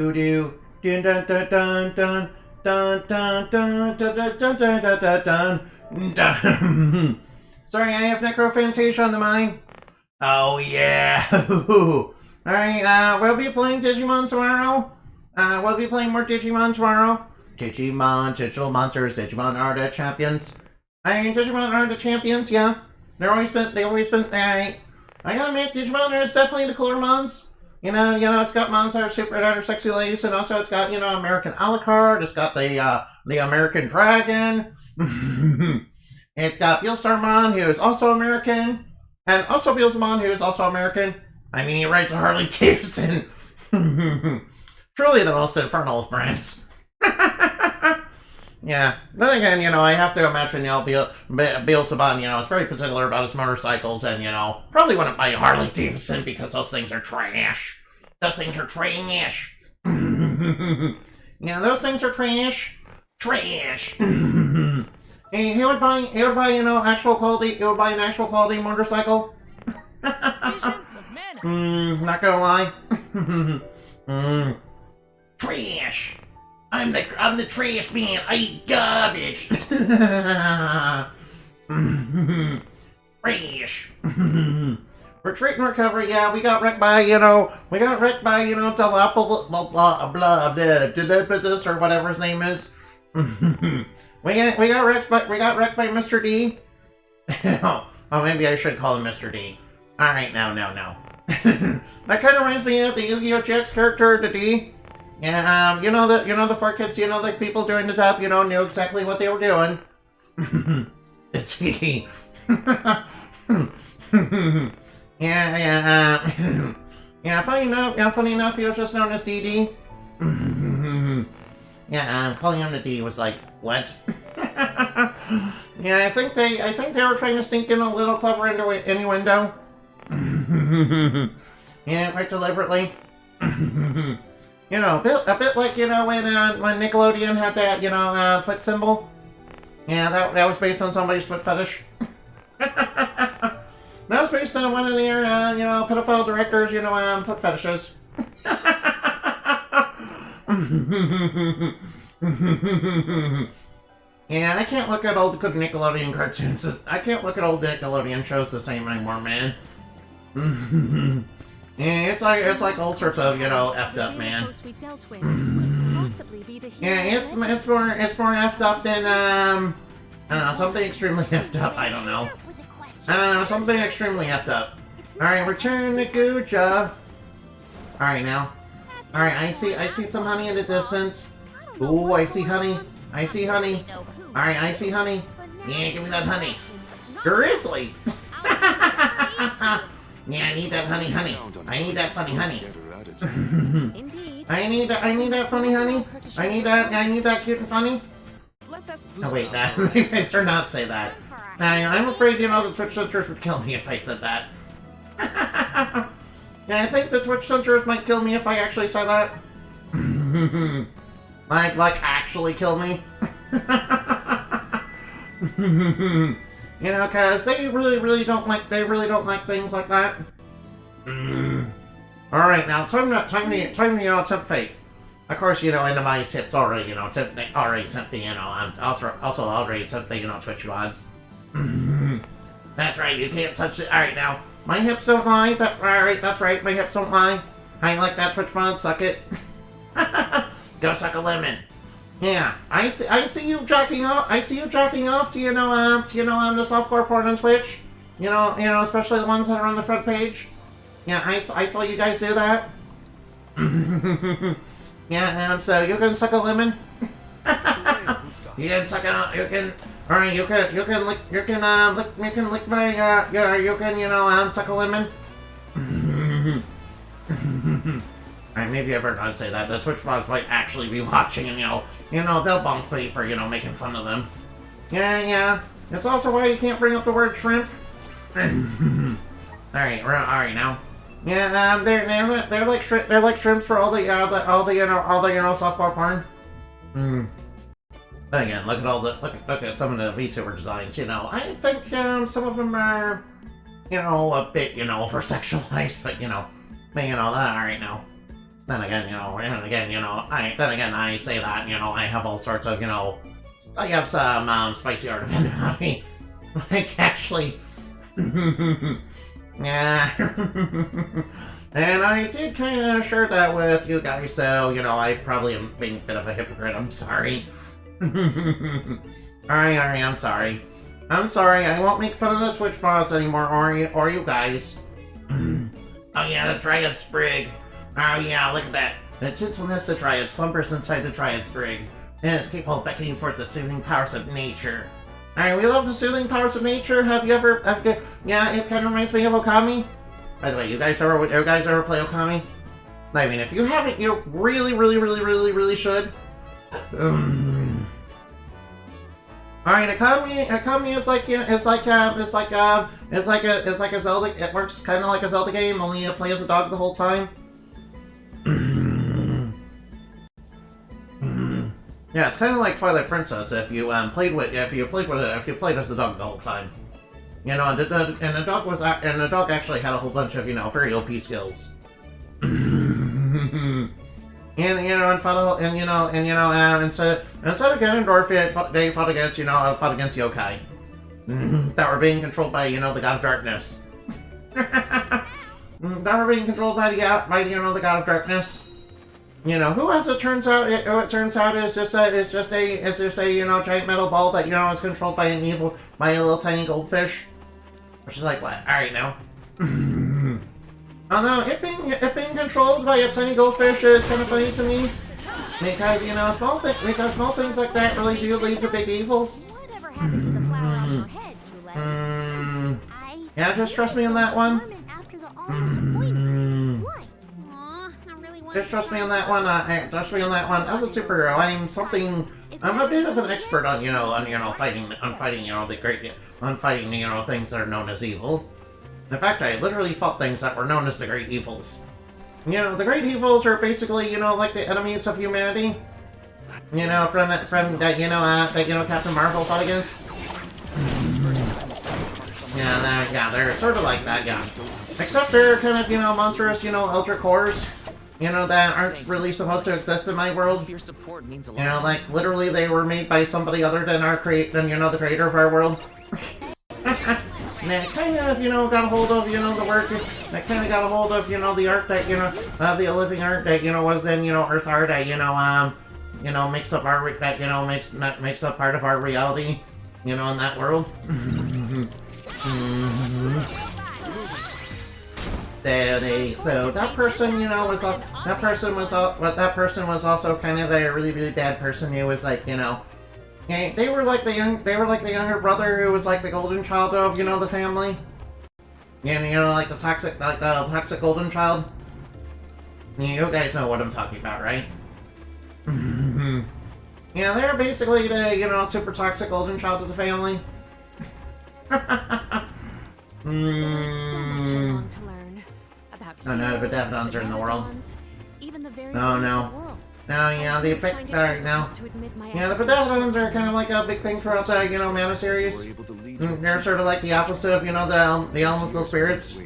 Doo doo. Dun dun dun dun dun. Dun dun dun dun dun dun dun dun dun dun. Sorry, I have necrophantasia on the mind. Oh yeah. Alright, we'll be playing Digimon tomorrow. We'll be playing more Digimon tomorrow. Digimon, digital monsters, Digimon are the champions. I mean, Digimon are the champions, yeah. They always been, alright. I gotta admit, Digimon is definitely the cooler mons. You know, it's got mons that are super, that are sexy ladies, and also it's got, American Alucard, it's got the American Dragon. It's got Beelstarmon, who is also American, and also Beelzemon, who is also American. I mean, he rides a Harley Davidson. Truly the most infernal of brands. Yeah. Then again, I have to imagine, Beelzebub, is very particular about his motorcycles and, probably wouldn't buy a Harley Davidson because those things are trash. Those things are trash. Yeah, those things are trash. Trash. He would buy, actual quality, he would buy an actual quality motorcycle. Not gonna lie. Trash. I'm the trash man. I eat garbage. Trash. Retreat and recovery. Yeah, we got wrecked by, Dilapidus or whatever his name is. we got wrecked by Mr. D. Oh, maybe I should call him Mr. D. All right, no. That kind of reminds me of the Yu-Gi-Oh! GX character, the D. Yeah, the four kids, the people doing the top, knew exactly what they were doing. It's he. Yeah, funny enough, he was just known as DD. Yeah, calling him the D was like, what? Yeah, I think they were trying to sneak in a little clever innuendo. Yeah, quite deliberately. A bit like, when Nickelodeon had that, foot symbol. Yeah, that was based on somebody's foot fetish. That was based on one of their, pedophile directors, foot fetishes. Yeah, I can't look at old Nickelodeon cartoons. I can't look at old Nickelodeon shows the same anymore, man. Yeah, it's like all sorts of, effed up, man. Yeah, it's more effed up than, I don't know, something extremely effed up, I don't know. Something extremely effed up. Alright, return to Guja. Alright, now. Alright, I see some honey in the distance. Ooh, I see honey. Alright, I see honey. Yeah, give me that honey. Grizzly! Yeah, I need that honey. I need that funny honey. I need that funny honey. I need that cute and funny. Oh wait, that I better not say that. I'm afraid, the Twitch censors would kill me if I said that. Yeah, I think the Twitch censors might kill me if I actually said that. like actually kill me. Cause they really don't like things like that. Alright, now time to tempt fate. Of course, into my hips already, tempt the, also already tempt the, Twitch gods. That's right, you can't touch it. Alright, now, my hips don't lie. Alright, that's right, my hips don't lie. I ain't like that, Twitch mod, suck it. Go suck a lemon. Yeah, I see you jacking off. I see you jacking off to the softcore porn on Twitch. Especially the ones that are on the front page. Yeah, I saw you guys do that. Yeah, so you can suck a lemon. You can suck it. You can. Alright, you can lick my. You can suck a lemon. Alright, maybe I better not say that. The Twitch mods might actually be watching, and they'll bump me for making fun of them. Yeah. That's also why you can't bring up the word shrimp. Alright now. Yeah, they're like shrimps for all the softball porn. Then again, look at some of the VTuber designs. I think some of them are a bit over sexualized, but that alright now. Then again, I say that, I have all sorts of, I have some spicy artifact about me. Like, actually, yeah. And I did kind of share that with you guys, so, I probably am being a bit of a hypocrite. I'm sorry. Alright, I'm sorry. I'm sorry, I won't make fun of the Twitch bots anymore, or you guys. Oh yeah, the Dryad Sprig. Oh yeah, look at that. The gentleness of Dryad slumbers inside the Dryad Sprig, and it's capable of beckoning forth the soothing powers of nature. Alright, we love the soothing powers of nature. Have you ever... yeah, it kind of reminds me of Okami. By the way, you guys ever play Okami? I mean, if you haven't, you really, really, really, really, really should. Alright, Okami is like, it's like a Zelda. It works kind of like a Zelda game, only you play as a dog the whole time. Yeah, it's kind of like Twilight Princess if you played as the dog the whole time. And the dog actually had a whole bunch of very OP skills. Instead of Ganondorf, they fought against yokai that were being controlled by the God of Darkness. That were being controlled by the God of Darkness. Who, as it turns out, is just a giant metal ball that is controlled by a little tiny goldfish. Which is like, what? Alright, now. Although it being controlled by a tiny goldfish is kind of funny to me, because small things like that really do lead to big evils. Whatever happened to the flower on your head, Juliet? Yeah, just trust me on that one. Just trust me on that one. Trust me on that one. As a superhero, I'm a bit of an expert on fighting things that are known as evil. In fact, I literally fought things that were known as the Great Evils. The Great Evils are basically, like the enemies of humanity. From Captain Marvel fought against. Yeah, they're sort of like that, yeah. Except they're kind of, monstrous, ultra cores. That aren't really supposed to exist in my world. Like, literally they were made by somebody other than the creator of our world. And it kind of, got a hold of, the work, it kind of got a hold of, the art that, the living art that, was in, Earth art that, makes up our, that, makes up part of our reality, in that world. So that person, was also kind of a really, really bad person who was like, they were like the younger brother who was like the golden child of, the family. And, like the toxic golden child. You guys know what I'm talking about, right? Yeah, they're basically the, super toxic golden child of the family. There's so much I long to learn about Oh no, the Devdons are in the world. even the very Oh no. No, yeah, the effect, no. Yeah, the Bedevilans are kind of like a big thing throughout the, Mana series. They're sort of like the opposite of, the elemental spirits.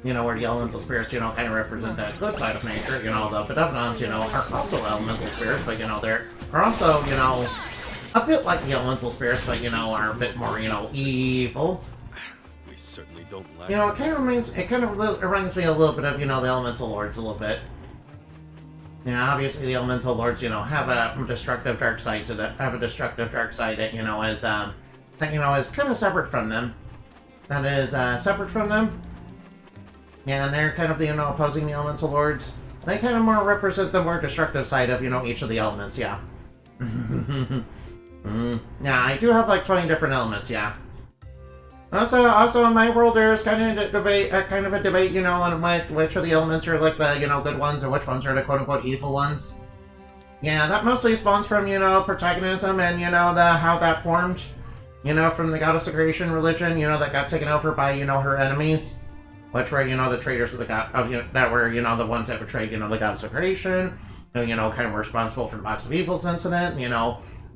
Where the elemental spirits, kind of represent that good side of nature. The Bedevilans, are also elemental spirits, but, they're also, a bit like the elemental spirits, but, are a bit more, evil. We certainly don't like It kind of reminds me a little bit of, the elemental lords a little bit. Yeah, obviously the elemental lords, have a destructive dark side that, is kind of separate from them. That is, separate from them. Yeah, and they're kind of the, opposing the elemental lords. They kind of more represent the more destructive side of, each of the elements, yeah. Yeah, I do have like 20 different elements, yeah. Also in my world, there's kind of a debate, on which of the elements are like the, good ones and which ones are the quote-unquote evil ones. Yeah, that mostly spawns from, protagonism and, how that formed, from the goddess of creation religion, that got taken over by, her enemies. Which were, the traitors of the god, that were, the ones that betrayed, the goddess of creation, kind of responsible for the Box of Evils incident,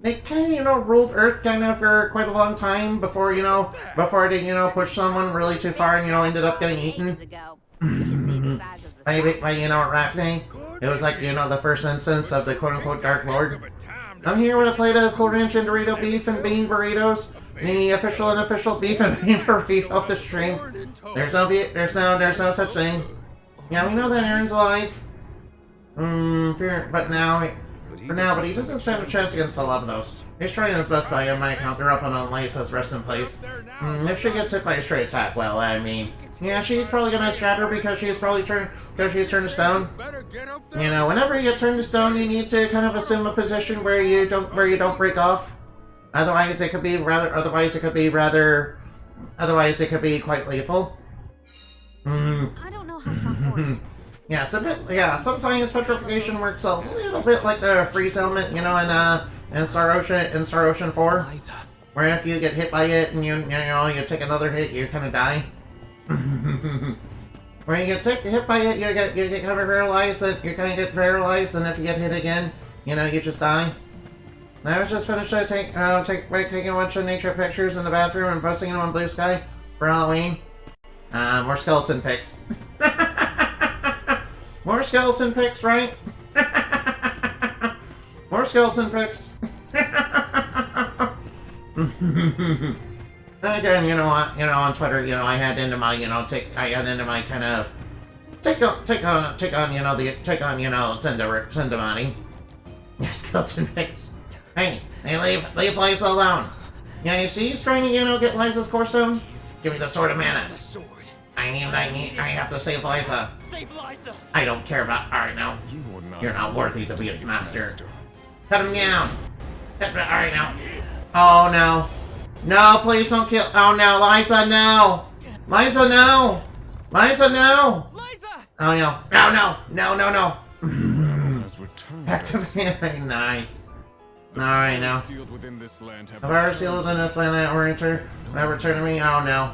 They kind of, ruled Earth kind of for quite a long time before, they, pushed someone really too far and, ended up getting eaten. By Arachne. It was like, you know, the first instance of the quote-unquote Dark Lord. I'm here with a plate of Cool Ranch and Dorito beef and bean burritos. The official and unofficial beef and bean burrito of the stream. There's no such thing. Yeah, we know that Aaron's alive. But he doesn't stand a chance against a lot of those. He's trying his best by my account. They're up on Lisa's rest in place. If she gets hit by a straight attack, well, I mean, yeah, she's probably gonna stab her because she's turned to stone. You know, whenever you get turned to stone, you need to kind of assume a position where you don't break off. Otherwise, it could be quite lethal. I don't know how strong Ord is. Yeah, it's a bit. Yeah, sometimes petrification works a little bit like the freeze element, you know, in Star Ocean 4, where if you get hit by it and you take another hit, you kind of die. Where you get hit by it, you get kind of paralyzed, and you kind of get paralyzed, and if you get hit again, you know, you just die. I was just finished taking a bunch of nature pictures in the bathroom and posting them on Blue Sky for Halloween. More skeleton pics. More skeleton pics, right? More skeleton pics. And again, you know, on Twitter, you know, I had into my kind of take on Sendamani. Yeah, skeleton pics. Hey, leave Liza alone. Yeah, you see, he's trying to, you know, get Liza's core stone. Give me the sword of mana. I have to save Liza. Save Liza! I don't care about. Alright, now. You're not worthy to be its master. Cut him down. Alright, now. Oh, no. No, please don't kill. Oh, no. Liza, no. Liza, no. Liza, no. Liza! Oh, no. No. Activate. Nice. Alright, now. Have I ever sealed within this land that return to me? Oh, no.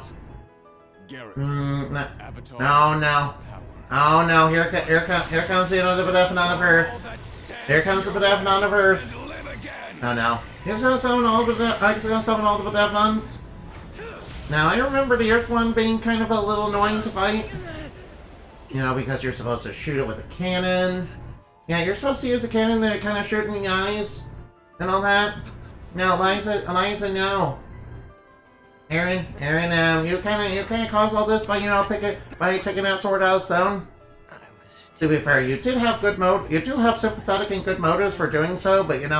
No. Oh no, here comes the Bedephnon of Earth. Here comes the Bedephnon of Earth. Oh no. He's gonna summon all the Bedephnons. Now, I remember the Earth one being kind of a little annoying to fight. You know, because you're supposed to shoot it with a cannon. Yeah, you're supposed to use a cannon to kind of shoot in the eyes and all that. No, Eliza, no. Aaron, you kind of caused all this by, you know, by taking that sword out of stone. To be fair, you did have you do have sympathetic and good motives for doing so, but you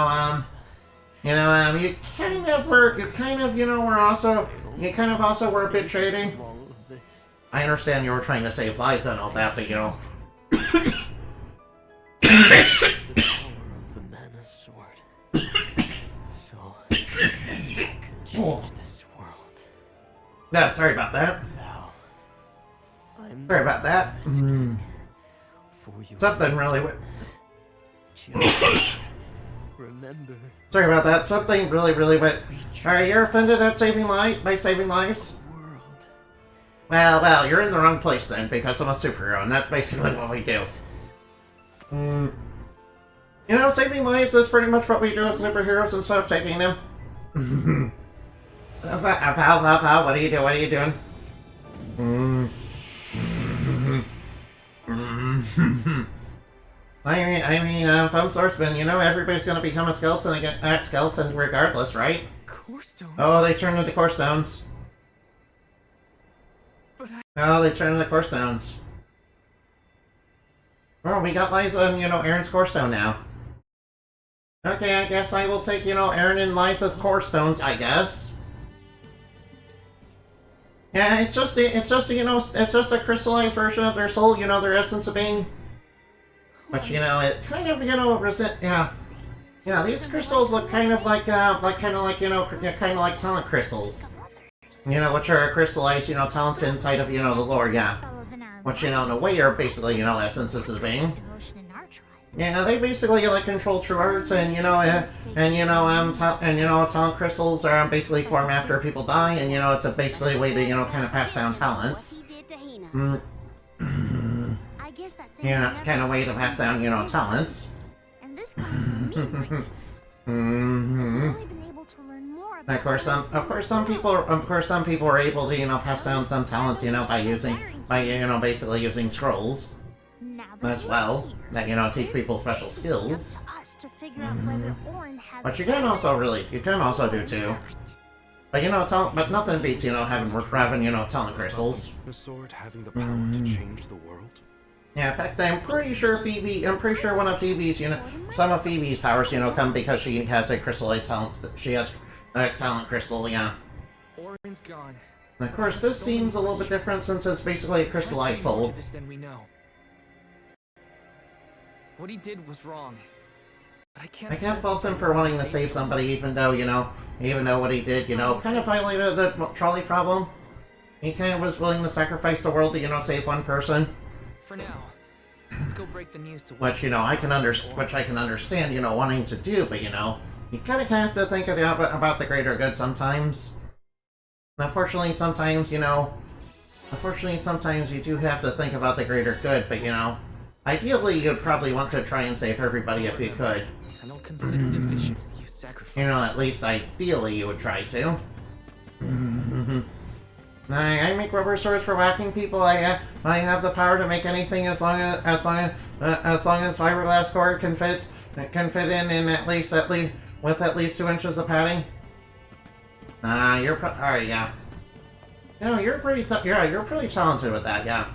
also were a bit shady. I understand you were trying to save Liza and all that, but you know. Yeah, sorry about that. Sorry about that. Something really Sorry about that. Something really went. Alright, you're offended at saving lives? Well, you're in the wrong place then, because I'm a superhero, and that's basically what we do. You know, saving lives is pretty much what we do as superheroes instead of taking them. Val, what are you doing? I mean, from Swordsman, you know, everybody's gonna become a skeleton regardless, right? Core stones? Oh, they turn into core stones. Oh, they turn into core stones. Well, we got Liza and, you know, Aaron's core stone now. Okay, I guess I will take, you know, Aaron and Liza's core stones, I guess. Yeah, it's just a crystallized version of their soul, you know, their essence of being. But you know, it kind of, you know, yeah, these crystals look kind of like talent crystals. You know, which are crystallized, you know, talents inside of, you know, the lore, yeah. Which, you know, in a way are basically, you know, essences of being. Yeah, they basically like control true arts, and talent crystals are basically formed after people die, and you know it's basically a way to, you know, kind of pass down talents. Yeah, kind of way to pass down, you know, talents. And this guy is me, frankly. Of course, some people are able to, you know, pass down some talents, you know, by basically using scrolls. Now that as you're well. here, That, you know, teach it's people special basically up skills. to us to figure out whether Orin had But the you can right also idea you can also do or too. not. But you know, but nothing beats, you know, having you know, talent crystals. The sword having the power to change the world. Yeah, in fact, I'm pretty sure one of Phoebe's, you know, some of Phoebe's powers, you know, come because she has a crystallized talent. She has a talent crystal, yeah. Orin's gone. And of course, this seems a little bit different since it's basically a crystallized soul. This than we know. What he did was wrong. But I can't fault him for wanting to save somebody, even though what he did, you know, kind of violated the trolley problem. He kind of was willing to sacrifice the world to, you know, save one person. For now, let's go break the news to Which, you know, I can understand, you know, wanting to do, but, you know, you kind of have to think about the greater good sometimes. Unfortunately, sometimes you do have to think about the greater good, but, you know, ideally, you'd probably want to try and save everybody if you could. I don't consider it efficient. You sacrifice. You know, at least ideally you would try to. I make rubber swords for whacking people. I have the power to make anything as long as fiberglass cord can fit in at least with at least 2 inches of padding. Alright, yeah. You know, you're pretty talented with that, yeah.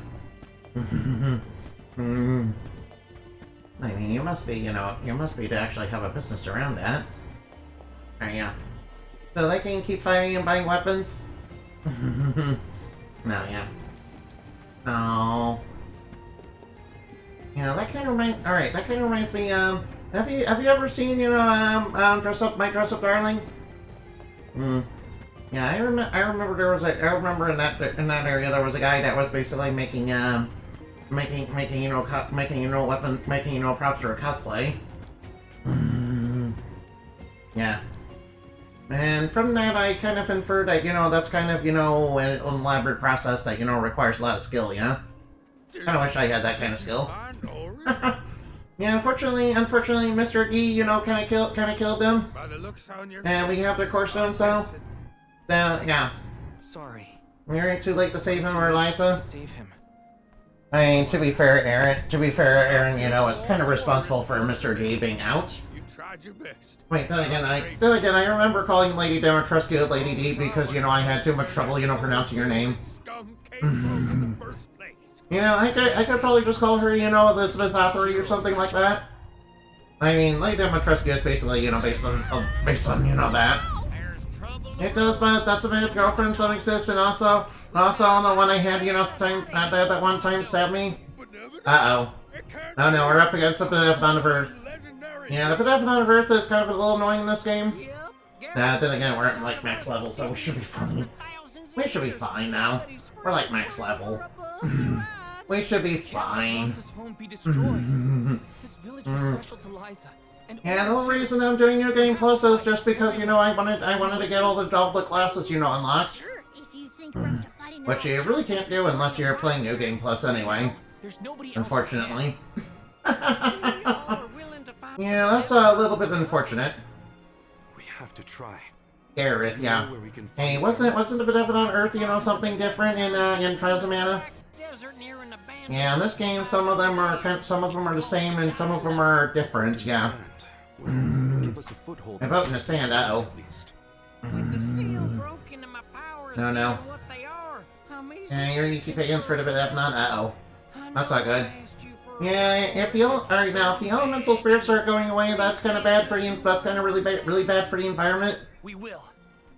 I mean, you must be to actually have a business around that. Alright, yeah. So they can keep fighting and buying weapons? No, yeah. Oh. Yeah, that kind of reminds me, have you ever seen, you know, My Dress Up Darling? Yeah, I remember in that area there was a guy that was basically making props for a cosplay. Yeah. And from that, I kind of inferred that, you know, that's kind of, you know, an elaborate process that, you know, requires a lot of skill, yeah? Kind of wish I had that kind of skill. Yeah, unfortunately, Mr. D, you know, kind of killed him. And we have the core stone, so yeah. Sorry. We're too late to save him or Eliza. To save him. I mean, to be fair, Aaron, you know, is kind of responsible for Mr. D being out. Tried your best. Wait, then again, I remember calling Lady Demetrescu Lady D because, you know, I had too much trouble, you know, pronouncing your name. Scum came from the first place. You know, I could probably just call her, you know, Elizabeth Authority or something like that. I mean, Lady Demetrescu is basically, you know, based on you know, that. It does, but that's about girlfriends don't exist, and also the one I had, you know, that one time stabbed me. Uh-oh. Oh no, we're up against a Beneficent of Earth. Yeah, the Beneficent of Earth is kind of a little annoying in this game. Then again, we're at, like, max level, so we should be fine. We should be fine now. We're, like, max level. We should be fine. His home be destroyed. This village was special to Liza. Yeah, the whole reason I'm doing New Game Plus is just because, you know, I wanted to get all the classes, you know, unlocked. Sure, if you think we're up to fighting Which you really can't do unless you're playing New Game Plus anyway. There's nobody else. Unfortunately. Yeah, that's a little bit unfortunate. We have to try. Gareth, yeah. Hey, wasn't the Beneficent Earth, you know, something different in Transamana? Yeah, in this game, some of them are the same and some of them are different. Yeah. Give us a foothold. About in the sand. Uh-oh. With the seal broke into my powers, No, no. what they are. Yeah, you're easy pickings for the Beneficent. Uh-oh. That's not good. Yeah, if the elemental spirits start going away, that's kind of bad for you. That's kind of really bad for the environment. We will.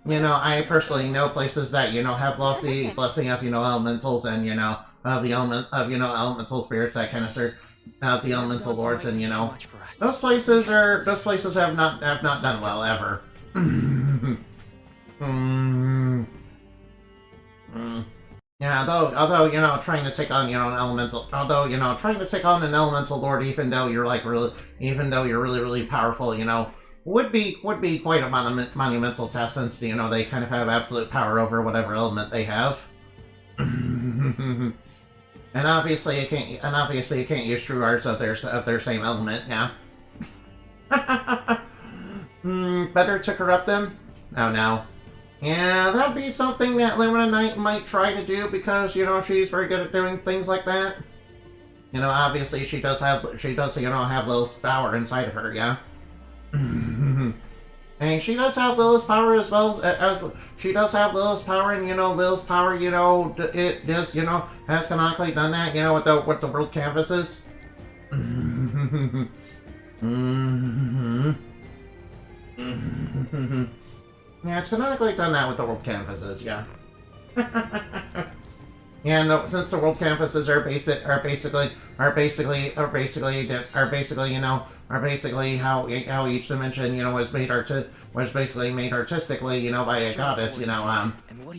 You know, I personally know places that, you know, have lost the blessing of, you know, elementals and, you know, elemental spirits that kind of serve the elemental lords, and, you know, those places have not done well ever. Yeah, although you know, trying to take on, you know, an elemental lord, even though you're really powerful, you know, would be quite a monumental test, since, you know, they kind of have absolute power over whatever element they have. And obviously you can't use true arts of their same element, yeah. Better to corrupt them? Oh no. Yeah, that'd be something that Lumina Knight might try to do, because, you know, she's very good at doing things like that. You know, obviously she does, you know, have Lilith's power inside of her, yeah? And she does have Lilith's power as well as she does have Lilith's power, and you know, Lilith's power, you know, it does, you know, has canonically done that, you know, with the world canvases. Yeah, it's canonically done that with the world canvases, yeah. Yeah, no, since the world canvases are basically how each dimension, you know, was basically made artistically, you know, by a goddess, you know,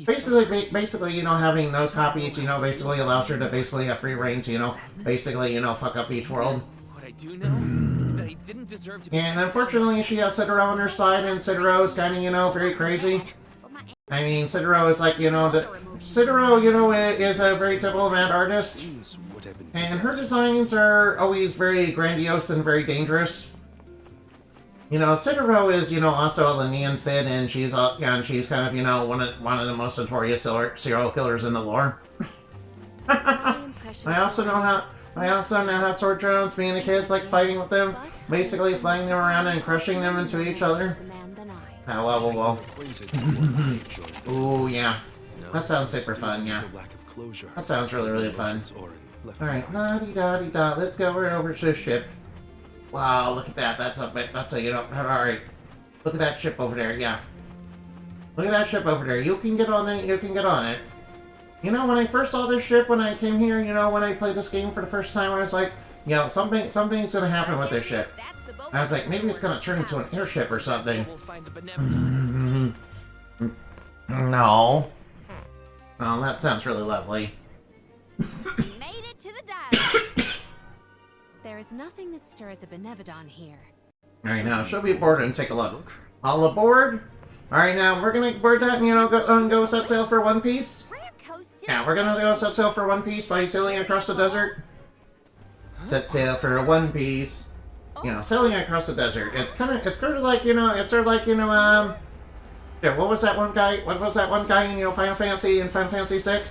basically, you know, having those copies, you know, basically allows her to basically have free reign to, you know, basically, you know, fuck up each world. What I do know is that he didn't deserve to be. And unfortunately, she has Citaro on her side, and Citaro is kind of, you know, very crazy. I mean, Citaro is like, you know, Citaro, you know, is a very typical mad artist. Things would have been And her designs are always very grandiose and very dangerous. You know, Citaro is, you know, also a Linean Cid, and she's kind of, you know, one of the most notorious serial killers in the lore. I also know how Sword Jones, me and the kids like fighting with them, basically flying them around and crushing them into each other. Oh, well. Ooh, yeah. That sounds super fun, yeah. That sounds really, really fun. Alright, la-di-da-di-da, let's go right over to the ship. Wow, look at that, that's a, you know, alright. Look at that ship over there, yeah. Look at that ship over there, you can get on it, You know, when I first saw this ship, when I came here, you know, when I played this game for the first time, I was like, you know, something's gonna happen with this ship. I was like, maybe it's gonna turn into an airship or something. No. Oh, that sounds really lovely. We made it to the dive. There is nothing that stirs a Benevodon here. Alright, now, she'll be aboard and take a look. All aboard? Alright, now, we're gonna board that and, you know, go set sail for One Piece. Yeah, we're gonna go set sail for One Piece by sailing across the desert. Set sail for One Piece. You know, sailing across the desert. It's sort of like, you know, yeah, what was that one guy in, you know, Final Fantasy VI?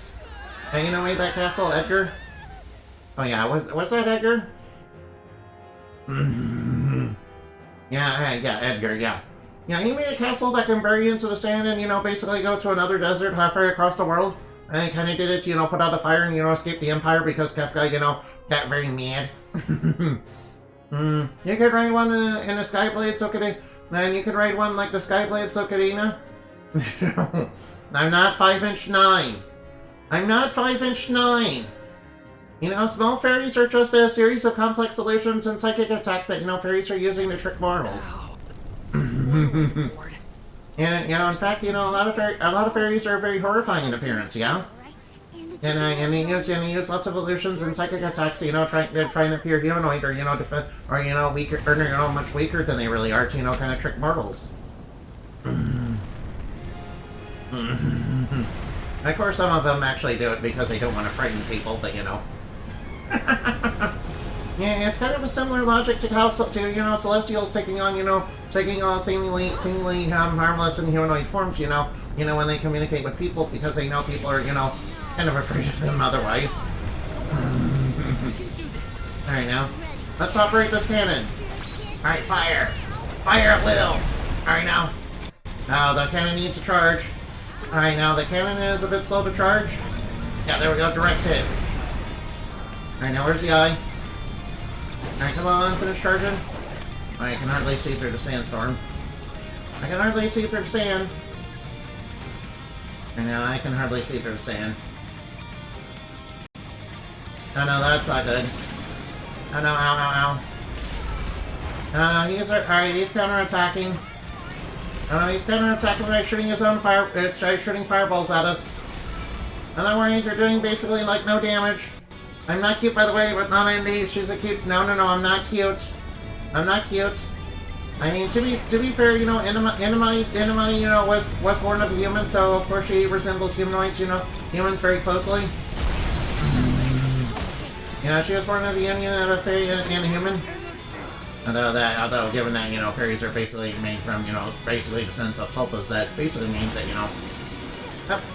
And, you know, made that castle, Edgar? Oh yeah, was that Edgar? Yeah, Edgar, yeah. Yeah, he made a castle that can bury you into the sand and, you know, basically go to another desert halfway across the world. And he kind of did it to, you know, put out a fire and, you know, escape the Empire because Kefka, you know, got very mad. You could ride one in a Skyblade Sokarina. Then you could ride one like the Skyblade Sokarina. I'm not 5'9". I'm not 5'9". You know, small fairies are just a series of complex illusions and psychic attacks that, you know, fairies are using to trick mortals. And, you know, in fact, you know, a lot of fairies are very horrifying in appearance, yeah? And he used lots of illusions and psychic attacks, you know, trying to appear humanoid or, you know, weaker, or, you know, much weaker than they really are to, you know, kind of trick mortals. Of course, some of them actually do it because they don't want to frighten people, but, you know. Yeah, it's kind of a similar logic to how, you know, Celestials taking on seemingly harmless and humanoid forms, you know, when they communicate with people because they know people are, you know, kind of afraid of them otherwise. Alright, now, let's operate this cannon. Alright, fire! Fire at will! Alright, now. Now, the cannon needs to charge. Alright, now, the cannon is a bit slow to charge. Yeah, there we go, direct hit. Alright, now, where's the eye? Alright, come on, finish charging. I can hardly see through the sandstorm. I can hardly see through the sand. And now I can hardly see through the sand. Oh no, that's not good. Oh no, ow. Oh no, alright, he's counterattacking. Oh no, he's counterattacking by shooting his own shooting fireballs at us. And I'm worried they're doing basically like no damage. I'm not cute, by the way, but not Indy. She's a cute. No, I'm not cute. I'm not cute. I mean, to be fair, you know, Inamani, you know, was born of a human, so of course she resembles humanoids, you know, humans very closely. You know, she was born of the union of a fairy and a human. Although given that, you know, fairies are basically made from, you know, basically descendants of tulpas, that basically means that, you know.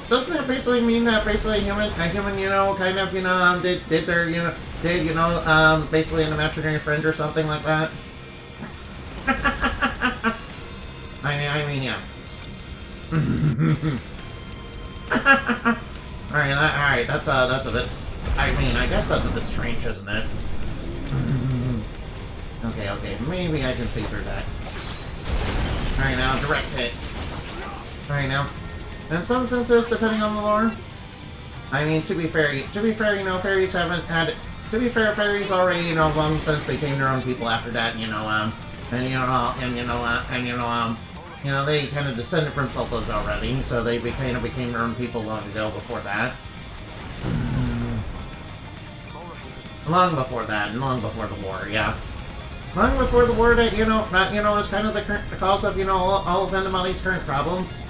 Doesn't that basically mean that basically a human, you know, kind of, you know, did their, you know, did, you know, basically an imaginary friend or something like that. I mean, yeah. Alright, that's a bit, I mean, I guess that's a bit strange, isn't it? Okay, maybe I can see through that. Alright, now, direct hit. Alright, now. In some senses, depending on the lore, I mean, to be fair, you know, fairies haven't had, to be fair, fairies already, you know, long since became their own people after that, you know, you know, they kind of descended from Tulpas already, so they kind of became their own people long ago before that. Long before that, and long before the war, yeah. Long before the war that, you know, is kind of the cause of, you know, all of Endemoni's current problems.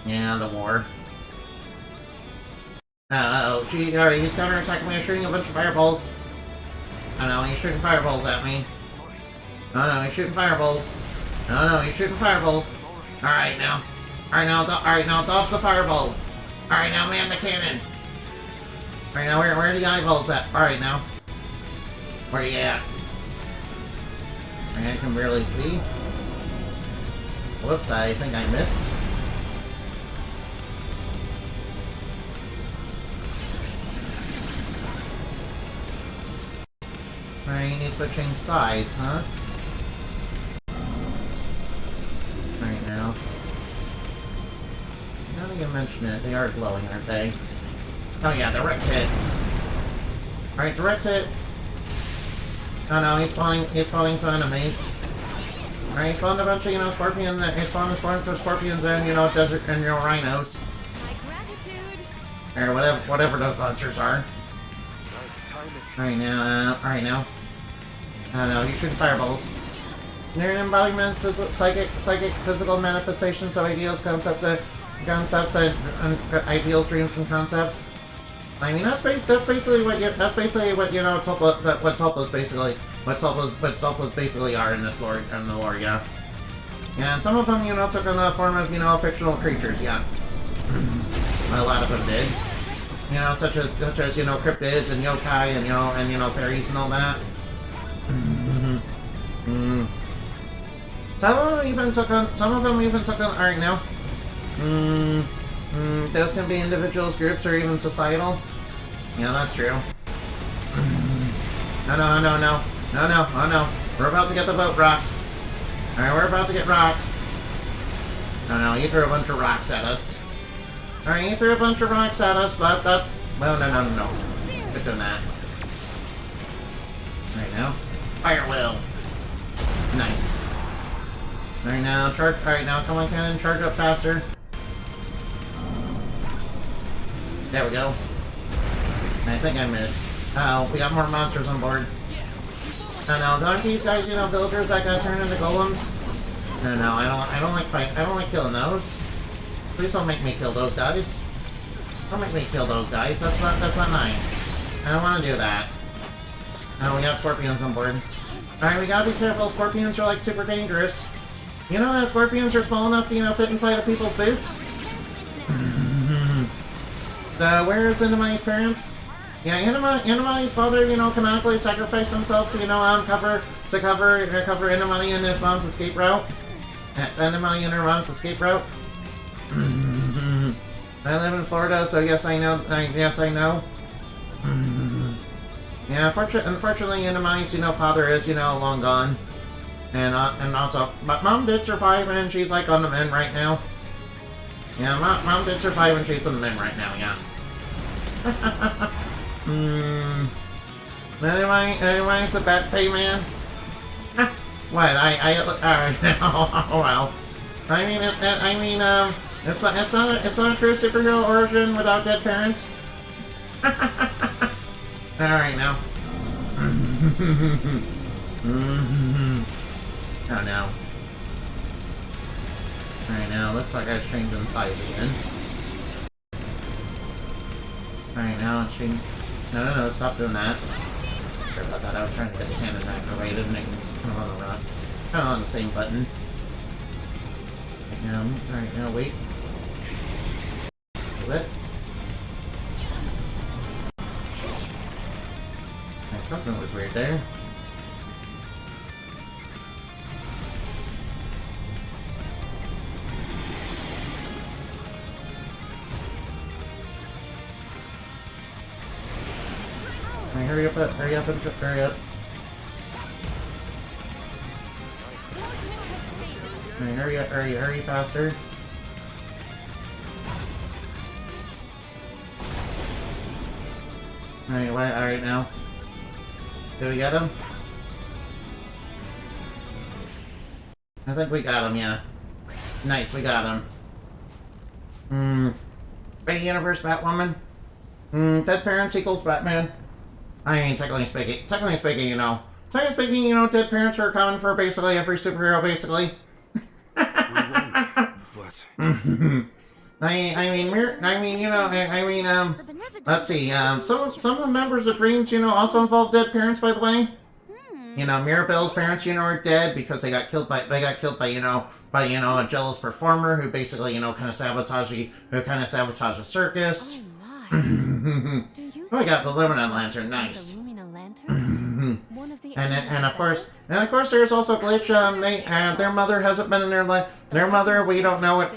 Yeah, the war. He's counterattacking me, shooting a bunch of fireballs. Oh no, he's shooting fireballs at me. Oh no, he's shooting fireballs. Oh no, he's shooting fireballs. Alright now, dodge the fireballs. Alright now, man the cannon. Alright now, where are the eyeballs at? Alright now. Where you at? I can barely see. Whoops, I think I missed. Alright, he's switching sides, huh? Alright now. Now that you mention it, they are glowing, aren't they? Oh yeah, direct hit. Alright, direct hit. Oh no, he's spawning some enemies. Alright, he spawned a bunch of, you know, scorpions, scorpions and, you know, desert and, you know, rhinos. My gratitude. Or whatever those monsters are. Alright now. Oh no, he's shooting fireballs. They're an embodiments, psychic, physical manifestations of ideals, concepts, and ideals, dreams, and concepts. I mean, that's basically what you know, Tulpas basically are in this lore, yeah. Yeah, and some of them, you know, took on the form of, you know, fictional creatures, yeah. A lot of them did. You know, such as you know, cryptids and yokai and you know fairies and all that. Some of them even took on. Alright now. Those can be individuals, groups, or even societal. Yeah, that's true. No. Oh no. We're about to get the boat rocked. Alright, we're about to get rocked. No, he threw a bunch of rocks at us. Alright, he threw a bunch of rocks at us, but that's... Well, no. Quit doing that. Alright now. Fire will. Nice. Alright now, Alright now, come on, cannon, charge up faster. There we go. I think I missed. Uh-oh, we got more monsters on board. No, aren't these guys, you know, villagers that got turned into golems? No, I don't like killing those. Please don't make me kill those guys. Don't make me kill those guys. That's not nice. I don't want to do that. Oh, we got scorpions on board. Alright, we gotta be careful. Scorpions are like super dangerous. You know that scorpions are small enough to, you know, fit inside of people's boots? Where is Endemoni's parents? Yeah, Endemoni's father, you know, canonically sacrificed himself to, you know, cover Endemoni and his mom's escape route. Endemoni and her mom's escape route. I live in Florida, so yes, I know. Yeah, unfortunately, Endemoni's, you know, father is, you know, long gone. And also, but Mom did survive, and she's, like, on the mend right now. Yeah, Mom did survive, and she's on the mend right now, yeah. Anybody's a bat fey man? What? Oh well. It's not a true superhero origin without dead parents. Alright now. Oh no. Alright now, looks like I changed in size again. Alright now, it's changed. No, stop doing that. Sorry about that, I was trying to get the cannon activated and it's kind of on the run. Kind of on the same button. Alright now, wait. A little bit. Something was weird there. Alright, hurry up, hurry up, hurry up. Alright, hurry faster. Alright, what? Alright now. Did we get him? I think we got him, yeah. Nice, we got him. Big universe Batwoman? Dead parents equals Batman? I mean, technically speaking, you know. Technically speaking, you know, dead parents are common for basically every superhero, basically. But let's see, some of the members of Dreams, you know, also involve dead parents, by the way. You know, Mirabelle's parents, you know, are dead because they got killed by, you know, a jealous performer who basically, you know, kind of sabotaged a circus. Oh my. Oh, we got the Lumina Lantern, nice. The Lumina Lantern? One of the And of course, there's also Glitch. Their mother hasn't been in their life. Their mother, we don't know it.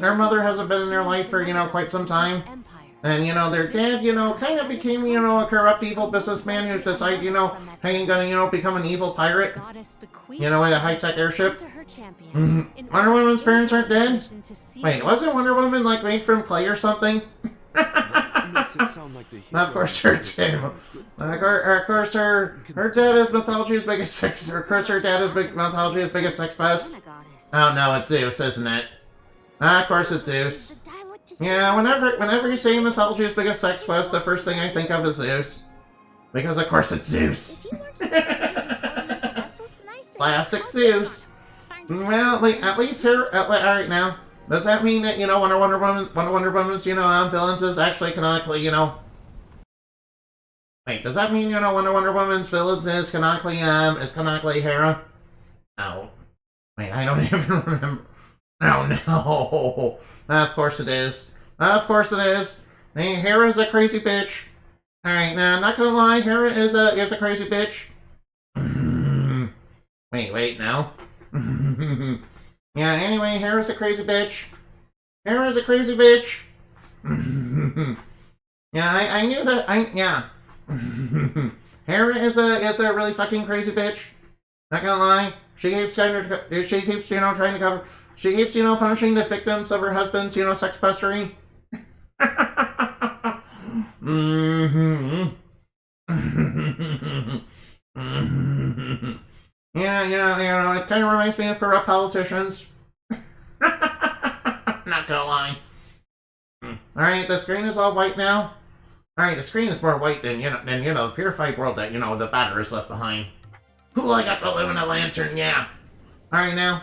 Their mother hasn't been in their life for, you know, quite some time. And, you know, their dad, you know, kind of became, you know, a corrupt evil businessman who decided, you know, hey, you're gonna, you know, become an evil pirate. You know, in a high-tech airship. Wonder Woman's parents aren't dead? Wait, wasn't Wonder Woman, like, made from clay or something? makes it sound like the hero. Of course, her too. Of course, her dad is mythology's biggest sex. Of course, her dad is mythology's biggest sex pest. Oh no, it's Zeus, isn't it? Of course, it's Zeus. Yeah, whenever you say mythology's biggest sex pest, the first thing I think of is Zeus, because of course it's Zeus. Classic Zeus. Well, at least here. All right, now. Does that mean that, you know, one of Wonder Woman's, you know, villains is actually canonically, you know... Wait, does that mean, you know, one of Wonder Woman's villains is canonically Hera? No. Wait, I don't even remember. Oh, no. Of course it is. Of course it is. Hey, Hera's a crazy bitch. Alright, now, I'm not gonna lie, Hera is a crazy bitch. Wait, no. Yeah, anyway, Hera's a crazy bitch. Hera's a crazy bitch. Yeah, I knew that. Yeah. Hera is a really fucking crazy bitch. Not gonna lie. She keeps, you know, trying to cover. She keeps, you know, punishing the victims of her husband's, you know, sex pestering. Yeah, you know, it kind of reminds me of corrupt politicians. Not gonna lie. Alright, the screen is all white now. Alright, the screen is more white than, you know, the purified world that, you know, the batter is left behind. Cool, I got the Lumina Lantern, yeah. Alright, now.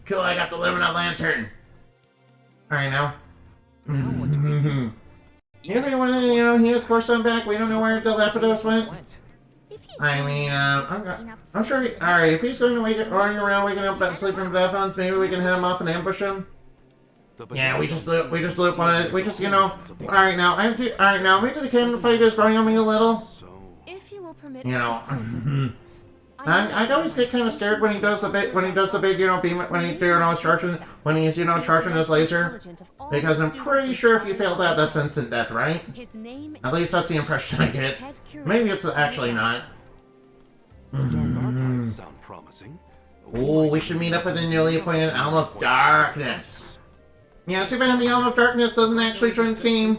Cool, I got the Lumina Lantern. Alright, now. Now what do we do? You know, he has Corson back. We don't know where Dilapidos went. I mean, I'm sure. Alright, if he's going to running around waking up sleeping Batons, maybe we can hit him off and ambush him. Yeah, we just wanted, you know. Alright now, alright now, maybe the cannon fight is growing on me a little. If you will permit, You know, I always get kind of scared when he does the big, you know, beam, when he's you know, charging his laser, because I'm pretty sure if you fail that, that's instant death, right? At least that's the impression I get. Maybe it's actually not. Dark archives sound promising. Ooh, we should meet up at the newly appointed Elm of Darkness. Yeah, too bad the Elm of Darkness doesn't actually join the team.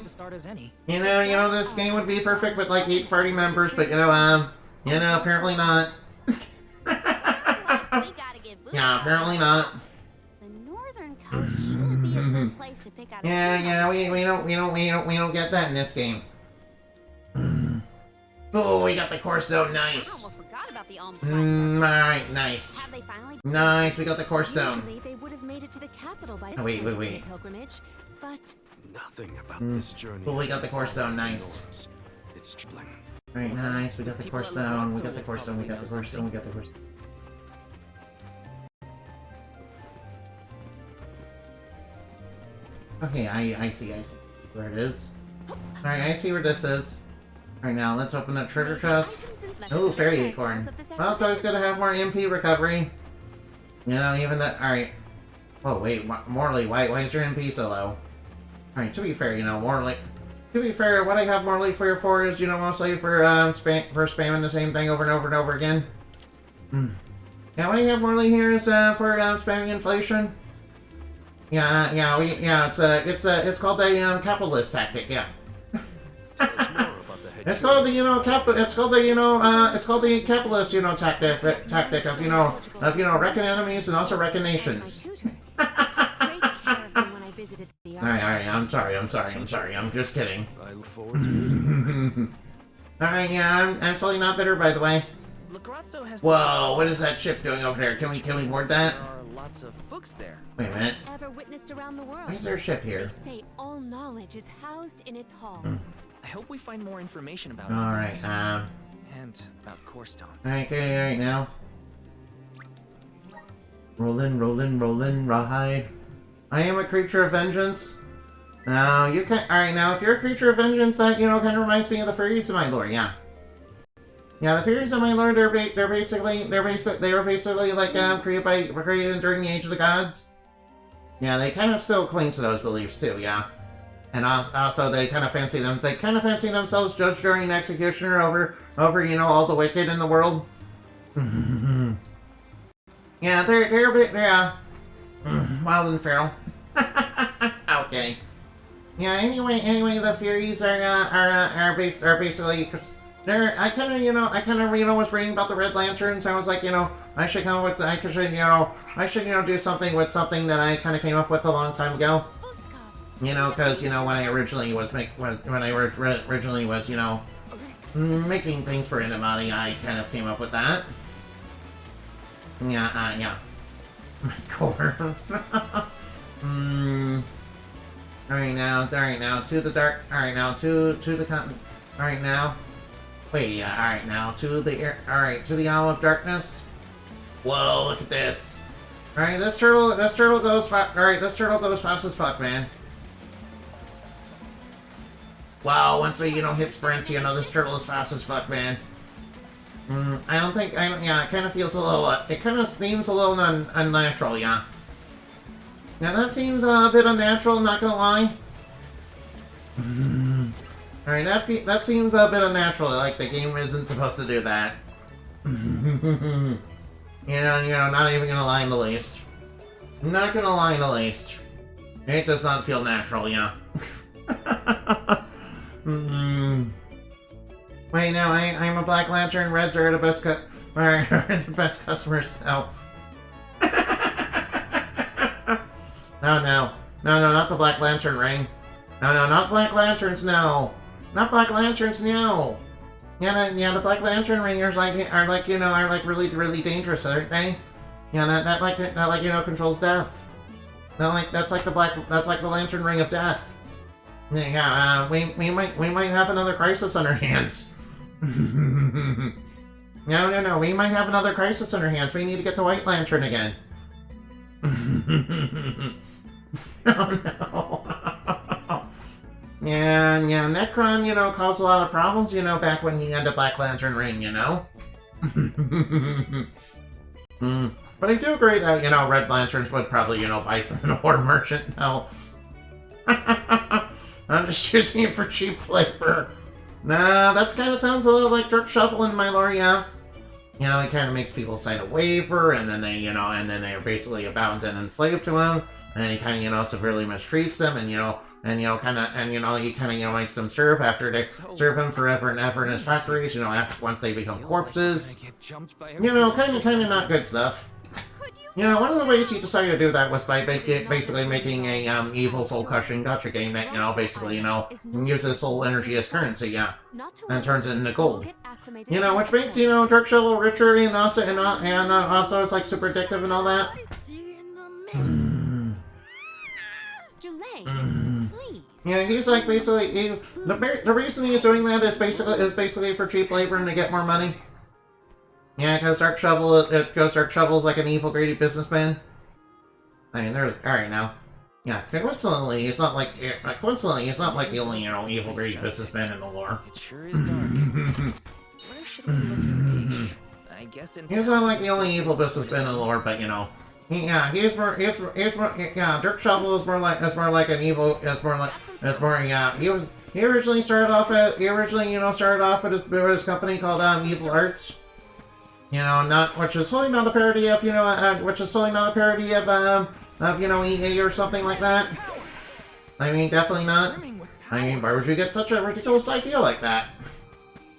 You know, this game would be perfect with like 8 party members, but you know, apparently not. Yeah, apparently not. The northern coast should be a good place to pick out. Yeah, we don't get that in this game. Oh, we got the Core Stone, nice. I almost forgot about the alms. Alright, nice. Have they finally? Nice, we got the Core Stone. Usually they would have made it to the capital by Oh, wait. the pilgrimage, but Nothing about this journey. Oh, we got the Core Stone, nice. It's troubling. Alright, nice, we got the Core Stone, we got the Core Stone, we got the Core Stone, we got the Core Stone. Okay, I see where it is. Alright, I see where this is. Alright, now let's open that treasure chest. Items and Ooh, special fairy effects acorn. of this Well, it's always good to have more MP recovery. You know, even that. Alright. Oh, wait, Morley, why is your MP so low? Alright, to be fair, you know, Morley. To be fair, what I have Morley for is, you know, mostly for spamming the same thing over and over and over again. Yeah, what I have Morley here is for spamming inflation. It's called a capitalist tactic. Yeah. Tell us more about the head It's called the capitalist tactic of reckon enemies and also reckon My nations. tutor. He took great care of me when I visited the Alright, I'm sorry, I'm just kidding. I look forward to it. Alright, yeah, I'm actually not bitter, by the way. Lagrazzo has. Whoa, what is that ship doing over there? Can we board that? There are lots of books there. Wait a minute. ever witnessed around the world. Why is there a ship They here? say all knowledge is housed in its halls. I hope we find more information about Alright, this. And about core stones. alright now. Rollin', rawhide. I am a creature of vengeance. Now, you can. Alright, now, if you're a creature of vengeance, that, you know, kind of reminds me of the fairies of my lore, yeah. Yeah, the fairies of my lore, they were basically like, created during the Age of the Gods. Yeah, they kind of still cling to those beliefs, too, yeah. And also, they kind of fancy themselves judge, jury, and executioner over, you know, all the wicked in the world. Yeah, they're a bit, yeah. Wild and feral. Okay. Yeah. Anyway, the Furies are basically. I kind of was reading about the Red Lanterns. I was like, you know, I should do something with something that I kind of came up with a long time ago. You know, because, you know, when I originally was you know, making things for Inamati, I kind of came up with that. Yeah. My core. Alright now, to the dark. Alright now, to the continent. Alright now. Wait, yeah, alright now, to the Isle of Darkness. Whoa, look at this. Alright, this turtle goes fast as fuck, man. Wow, once we, you know, hit sprints, you know, this turtle is fast as fuck, man. It kind of feels a little, it kind of seems a little unnatural, yeah. Now that seems a bit unnatural, not gonna lie. Alright, that seems a bit unnatural, like the game isn't supposed to do that. You know, not even gonna lie in the least. Not gonna lie in the least. It does not feel natural, yeah. Wait, no, I'm a Black Lantern. Reds are the best customers now. No, not the Black Lantern ring. No, not Black Lanterns, no. Not Black Lanterns, no. Yeah, the Black Lantern ringers are really, really dangerous, aren't they? Yeah, that you know, controls death. That's like the Lantern ring of death. Yeah, we might have another crisis on our hands. No, we might have another crisis on our hands. We need to get the White Lantern again. Oh no. Yeah, Necron, you know, caused a lot of problems, you know, back when he had the Black Lantern ring, you know? But I do agree that, you know, Red Lanterns would probably, you know, buy from an ore merchant, no. I'm just using it for cheap labor. Nah, that kind of sounds a little like Dirk Shuffle in my lore, yeah. You know, it kind of makes people sign a waiver, and then they are basically bound and enslaved to him, and he kind of, you know, severely mistreats them, and, you know, he kind of makes them serve after they serve him forever and ever in his factories, you know, once they become corpses. You know, kind of not good stuff. You know, one of the ways he decided to do that was by basically making a evil soul crushing gacha game that, you know, basically, you know, uses soul energy as currency, yeah, and turns it into gold. You know, which makes, you know, Dark Shovel richer and also it's like super addictive and all that. Yeah, he's like basically the reason he's doing that is basically for cheap labor and to get more money. Yeah, because Dark Shovel's like an evil, greedy businessman. I mean, there's alright now. Yeah, coincidentally, he's not like the only, evil great businessman in the lore. It sure is dark. Where should we look for H? I guess in He's not like the only evil businessman in the lore, but he's more, Dirk Shuffle is more like an evil, he originally started off at his company called, Evil Arts. Which is totally not a parody of, EA or something like that. I mean, definitely not. I mean, why would you get such a ridiculous idea like that?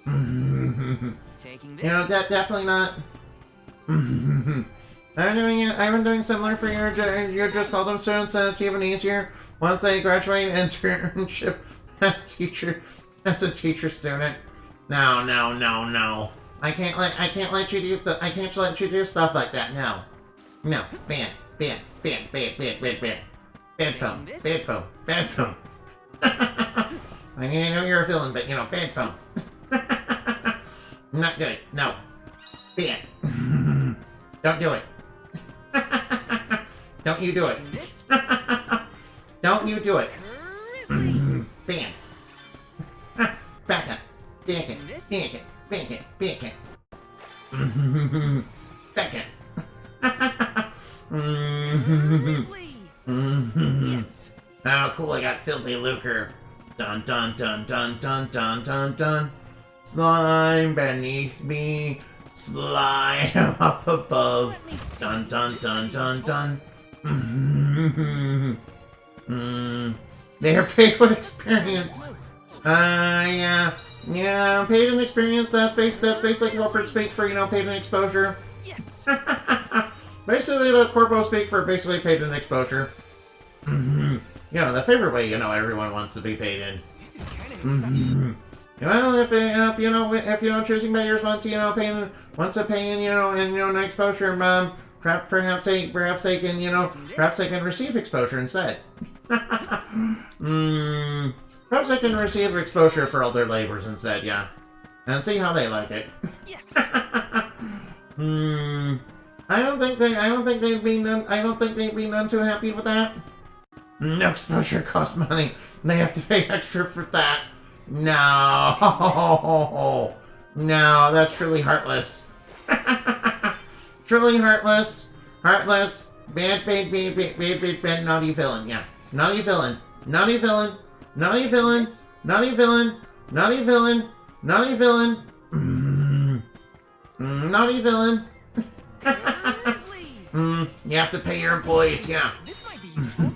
That definitely not. I've been doing similar for your just call them students, and it's even easier once they graduate and internship as a teacher student. No. I can't let you do stuff like that. No. Ban phone. I mean, I know you're a villain, but bad phone. Not good. No. Ban. Don't do it. Don't you do it. Don't you do it. Ban. Back up. Back it. Back it. Yes. Oh, cool, I got filthy lucre. Dun dun dun dun dun dun dun dun. Slime beneath me, slime up above. Dun dun dun dun dun. They are paid with experience. Yeah, paid in experience. That's basically corporate speak for paid in exposure. Yes. Basically, that's corporate speak for basically paid in exposure. The favorite way everyone wants to be paid in. This is kind of exciting. Well, if choosing payers want to pay in an exposure, perhaps they can receive exposure instead. Perhaps they can receive exposure for all their labors instead, yeah, and see how they like it. Yes. I don't think they'd be none too happy with that. No, exposure costs money. They have to pay extra for that. No, that's truly heartless. Truly heartless. Bad, naughty villain. Yeah, naughty villain. Naughty villain. Naughty villain. Naughty villain. Naughty villain. Naughty villain. Naughty villain. You have to pay your employees, yeah. This might be useful.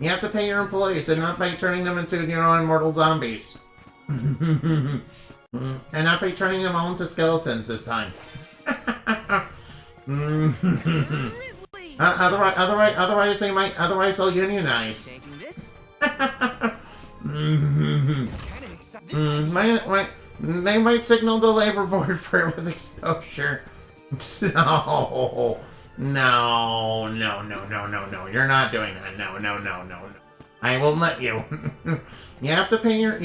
You have to pay your employees and not by turning them into, immortal zombies. And not by turning them all into skeletons this time. Otherwise they'll unionize. Taking this? This is kind of exciting. They might signal the labor board for it with exposure. No. You're not doing that. No. I won't let you. You have to pay your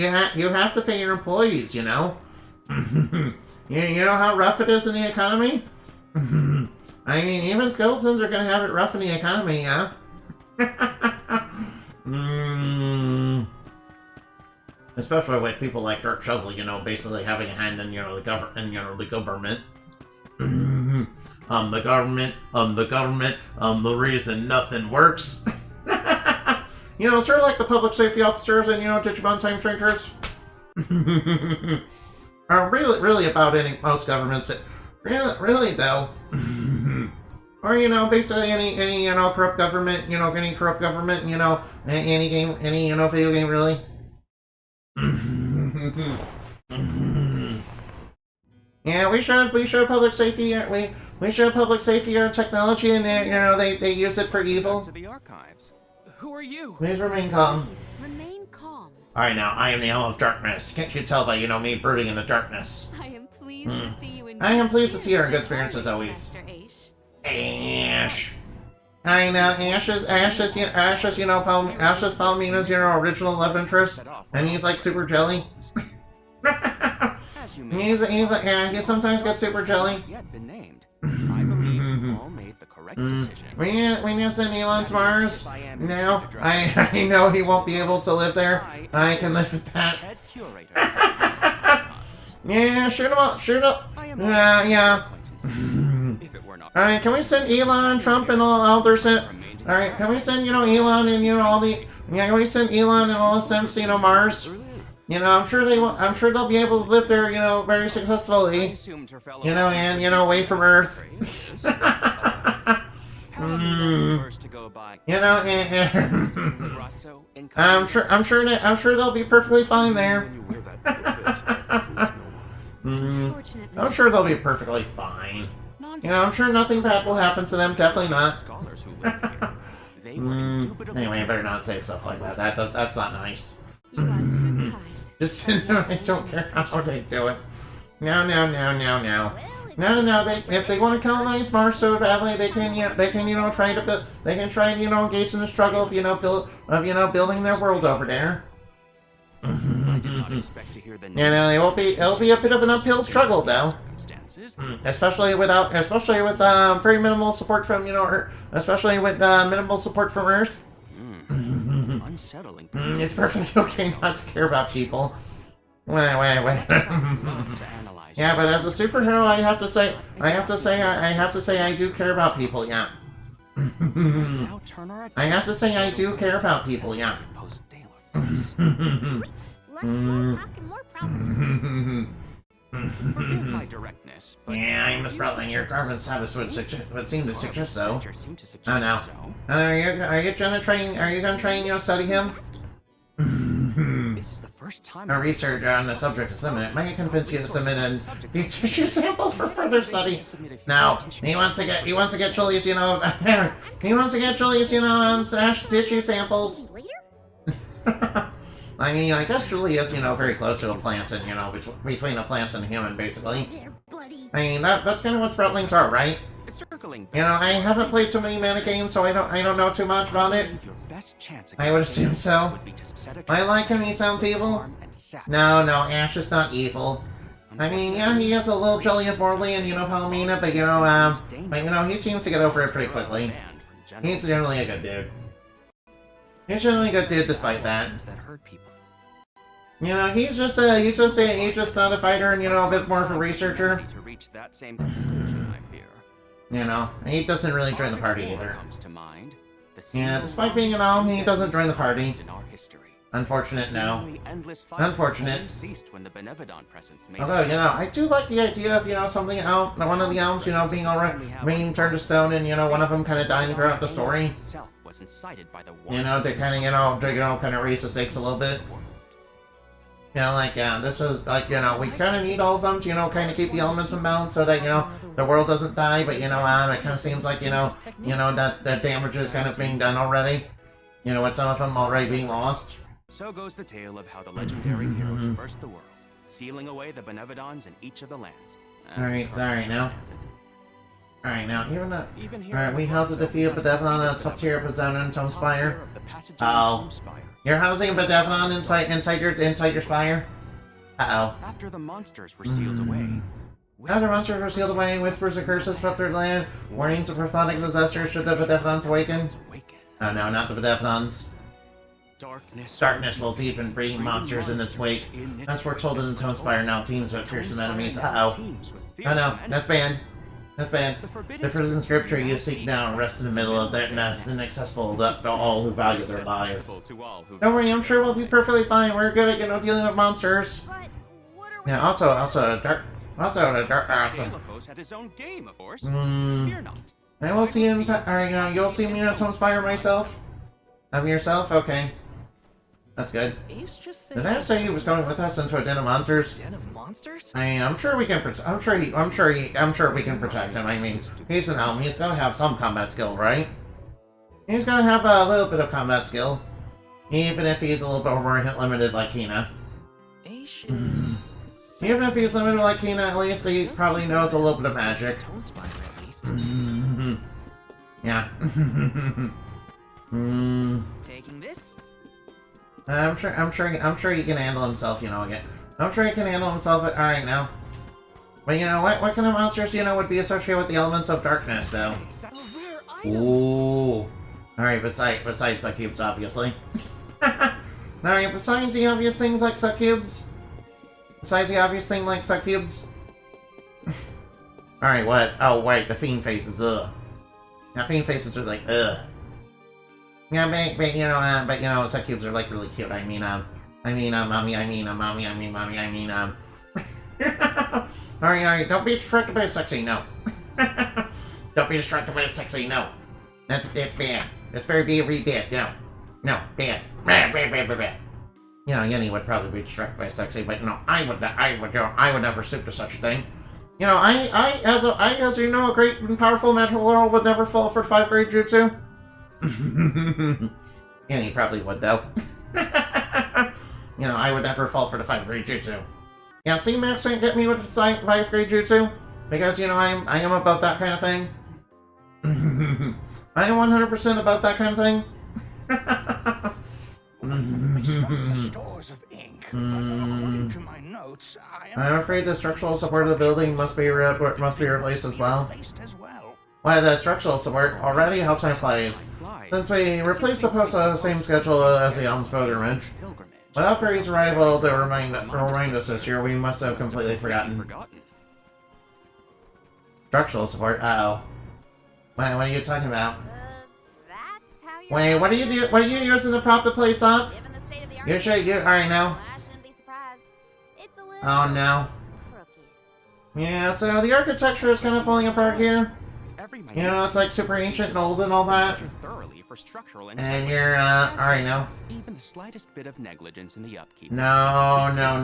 employees, You know how rough it is in the economy? I mean, even skeletons are gonna have it rough in the economy, yeah? Especially with people like Dirk Shovel, basically having a hand in, the government. The reason nothing works. Sort of like the public safety officers and, Digimon Time Changers. Are really about most governments. Really though. Or, basically any corrupt government, any corrupt government, any game, any, video game, really. Yeah, we showed public safety. We showed public safety our technology, and they use it for evil. To the archives. Who are you? Please remain calm. Please, remain calm. All right, now I am the Elm of Darkness. Can't you tell by me brooding in the darkness? I am pleased to see you in I am good pleased to see her in good spirits spirits as always. Master Aish. Ash. I know Ash is Palmina's original love interest, and he's like super jelly. As you may He sometimes gets super jelly. yet been named. I believe all made made the correct decision. We need to send Elon to Mars. No, I know he won't be able to live there. I can live with that. Head curator. Yeah, shoot him up, shoot up. I am Yeah. If it were not Alright, can we send Elon, Trump, and all their Alright, can we send, Elon and, all the... Yeah, can we send Elon and all the Sims to, Mars? I'm sure they'll be able to live there, very successfully. And, away from Earth. I'm sure they'll be perfectly fine there. I'm sure they'll be perfectly fine. I'm sure nothing bad will happen to them. Definitely not. Anyway, I better not say stuff like that. That's not nice. You are too kind. Just I don't care how they do it. No. If they want to colonize Mars so badly, they can try and engage in the struggle of building their world over there. I did not expect to hear the it'll be a bit of an uphill struggle though. Especially with very minimal support from Earth, especially with minimal support from Earth. Unsettling. It's perfectly okay not to care about people. Wait. Yeah, but as a superhero, I have to say I do care about people. Yeah. I have to say I do care about people. Yeah. Less small talk and more problems. Forgive my directness, but Yeah, I must probably your carbon's habits would seem to suggest so. seem to suggest Oh no. so. Are you gonna train, study him? This is the first time Our research on the subject is imminent. May I convince you to submit the tissue samples for further study? No, he wants to get Julius, he wants to get Julius, tissue samples. Later? I mean, I guess Julius, very close to the plants and, between the plants and human, basically. There, buddy. I mean, that's kind of what Sprotlings are, right? circling. I haven't played too many mana games, so I don't know too much about it. Your best chance I would assume against so. would be to set a I trap like him, he sounds evil. arm and sack. No, Ash is not evil. I mean, yeah, he has a little jelly of Morley and, Palomina, but, he seems to get over it pretty quickly. He's generally a good dude. He's generally a good dude despite that. That hurt people. He's just not a fighter and, a bit more of a researcher. To reach that same conclusion, I fear. He doesn't really join the party either. Comes to mind. The Yeah, single despite being an alm, he doesn't join the party. in our history. Unfortunate, no. Seemingly endless fight Unfortunate. only ceased when the Benevodon presence made Although, its I do like the idea of, one of the elms, being turned to stone and, one of them kind of dying throughout the story. itself was incited by the To kind of, kind of raise the stakes a little bit. This is, we kind of need all of them to, kind of keep the elements in balance so that, the world doesn't die, but, it kind of seems like, that damage is kind of being done already. With some of them already being lost. So goes the tale of how the legendary hero traversed the world, sealing away the Benevodons in each of the lands. Alright, sorry, now. Alright, now, Even here, Alright, we house a defeated Benevolon on a top tier of Bezonin Tome Spire. of the passage Oh. Tome Spire. You're housing Benevolon inside your spire? Uh-oh. After the monsters were sealed away, Other monsters were sealed away, whispers and curses swept through the land, warnings of orthotic disasters should the Benevolons awaken. awakened. Oh no, not the Benevolons. Darkness Will deepen, bringing monsters in its wake. As foretold in the Tome Spire, now teams with fearsome enemies. Uh-oh. Oh no, that's banned. That's bad. The frozen scripture you seek now rests in the middle of their nest, inaccessible to all who value their lives. Don't worry, I'm sure we'll be perfectly fine. We're good at, dealing with monsters. But what are we Yeah, also the dark, awesome. Galapos had his own game, of course. Hmm. Fear not. I will see him, or, you'll see me on Tome Spire myself? Of yourself? Okay. That's good. Ace just said Did I say he was going with us into a den of monsters? den of monsters? I mean, I'm sure we can I'm sure we can protect him. I mean, he's an elm. He's gonna have some combat skill, right? He's gonna have a little bit of combat skill. Even if he's a little bit more limited like Hina. Ace is... Even if he's limited like Hina, at least he probably knows a little bit of magic. Tone Spire, at least. Yeah. Taking this? I'm sure he can handle himself, again. I'm sure he can handle himself. Alright, now. But you know, what kind of monsters, you know, would be associated with the elements of darkness, though? Ooh. Alright, besides succubes, obviously. Alright, besides the obvious things like succubes. Besides the obvious thing like succubes. Alright, what? Oh, wait, the fiend faces, ugh. Now, fiend faces are like, ugh. Yeah, but you know, succubes are like really cute. Mommy. Alright, don't be distracted by sexy, no. Don't be distracted by sexy, no. That's bad. That's very bad, no. No, bad. Bad. You know, Yenny would probably be distracted by sexy, but you know, I would never stoop to such a thing. You know, I as you know, a great and powerful magical world would never fall for 5th grade jutsu. Yenny probably would, though. You know, I would never fall for the 5th grade jutsu. Yeah, see, Max ain't get me with the 5th grade jutsu, because, you know, I am about that kind of thing. I am 100% about that kind of thing. The stores of ink, but according to my notes, I'm afraid the structural support of the building must be replaced as well. well. Why, the structural support already? How time flies. Since we replaced the post on the same schedule as the Alms pilgrimage, without Fairy's arrival to remind us this year, we must have completely forgotten. Structural support? Uh-oh. Wait, what are you talking about? That's how you Wait, what are you using to prop the place up? Given the state of the You should, alright now. I shouldn't be surprised. It's a little Oh no. crooked. Yeah, so the architecture is kind of falling apart here. Every You know, it's like super ancient and old and all that. thoroughly for structural And you're, alright now. Even the slightest bit of negligence in the upkeep. No. Then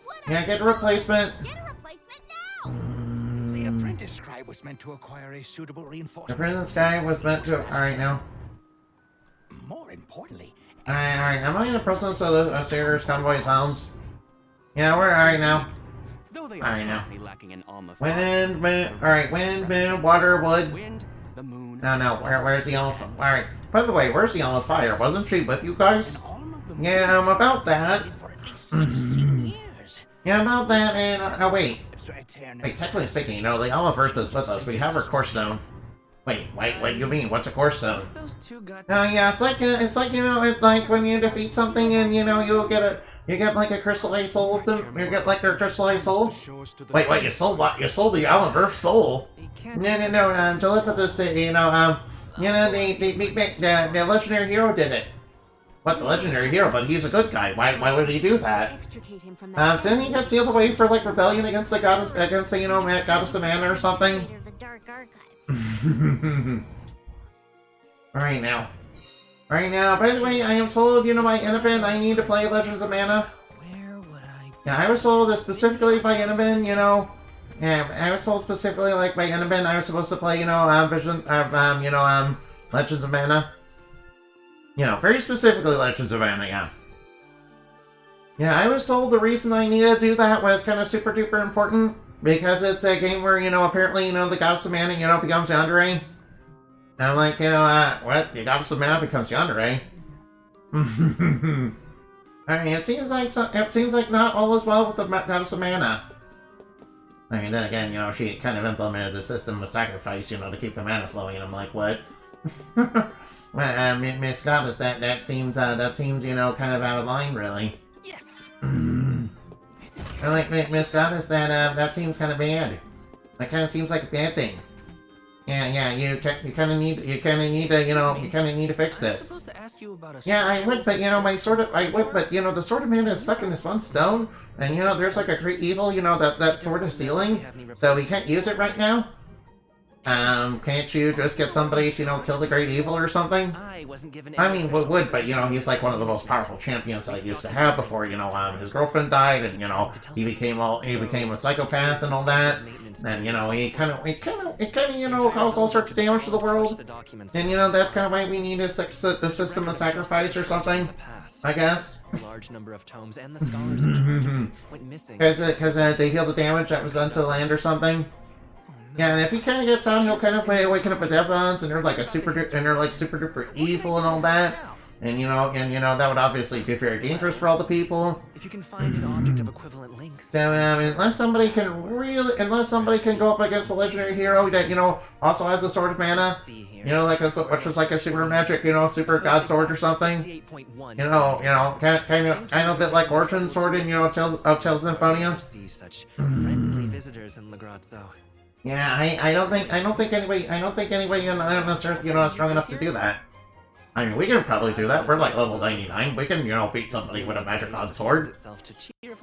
what Yeah, get a replacement. Get a replacement now! The apprentice scribe was meant to acquire a suitable The reinforcement. prison sky was meant to. Alright now. More importantly, Alright, am I in the presence of the Sailors, Convoys, Hounds? Yeah, we're alright now. Though they Alright are now. currently lacking in alma Wind, wind, water, wood. wind, the moon. No, where's the alma? Alright. By the way, where's the alma fire? Wasn't she with you guys? all of them Yeah, I'm about that. for at least 16 years. Yeah, about that, and. Oh, wait. Eternal. Wait, technically speaking, you know, the Olive Earth is with us. We have our core stone. Wait, what do you mean? What's a core stone? Those two got Oh yeah, it's like you know, it's like when you defeat something and you know you get like a crystallized soul with them. You get like their crystallized soul. Wait, you sold what? You sold the Olive Earth soul? You can't No. Telepathy, you know, the legendary hero did it. What, the legendary hero? But he's a good guy. Why would he do that? Extricate him from that Didn't he get sealed away for like rebellion against the goddess, you know, goddess Amanda or something? leader of the Dark Archives. Alright now. By the way, I am told, you know, by Inabin, I need to play Legends of Mana. Where would I Yeah, I was told specifically by Inabin, you know. Yeah, I was told specifically, like, by Inabin, I was supposed to play, you know, Legends of Mana. You know, very specifically Legends of Mana, yeah. Yeah, I was told the reason I needed to do that was kind of super duper important. Because it's a game where, you know, apparently, you know, the Goddess of Mana, you know, becomes Yandere. And I'm like, you know, what? The Goddess of Mana becomes Yandere? I mean, it seems like not all is well with the Goddess of Mana. I mean, then again, you know, she kind of implemented a system of sacrifice, you know, to keep the mana flowing, and I'm like, what? Well, Miss Goddess, that seems, you know, kind of out of line, really. Yes. I like Miss Goddess, that seems kind of bad. That kind of seems like a bad thing. Yeah, you kind of need to fix I was this. supposed to ask you about a Yeah, I would, but you know, the sword of mana is stuck in this one stone, and you know, there's like a great evil, you know, that sword is sealing, so we can't use it right now. Can't you just get somebody to, you know, kill the great evil or something? I wasn't given I mean, would, but you know, he's like one of the most powerful champions I used to have before, you know, his girlfriend died, and you know, he became a psychopath and all that, and you know, it kind of, you know, caused all sorts of damage to the world, and you know, that's kind of why we need a system of sacrifice or something, I guess. A large number of tomes and the scholars in charge went missing. Because they heal the damage that was done to the land or something. Yeah, and if he kind of gets on, he'll kind of play Awaken up with Devons, and they're like super duper evil and all that. And that would obviously be very dangerous for all the people. If you can find an object of equivalent length. So, unless somebody can go up against a legendary hero that, also has a sword of mana, which was like a super magic, super god sword or something. Kind of a bit like Origin Sword in, Tales of Symphonia. See such friendly visitors in Legrazzo. Yeah, I don't think anybody on this earth, is strong enough to do that. I mean, we can probably do that. We're like level 99. We can, beat somebody with a magic god sword.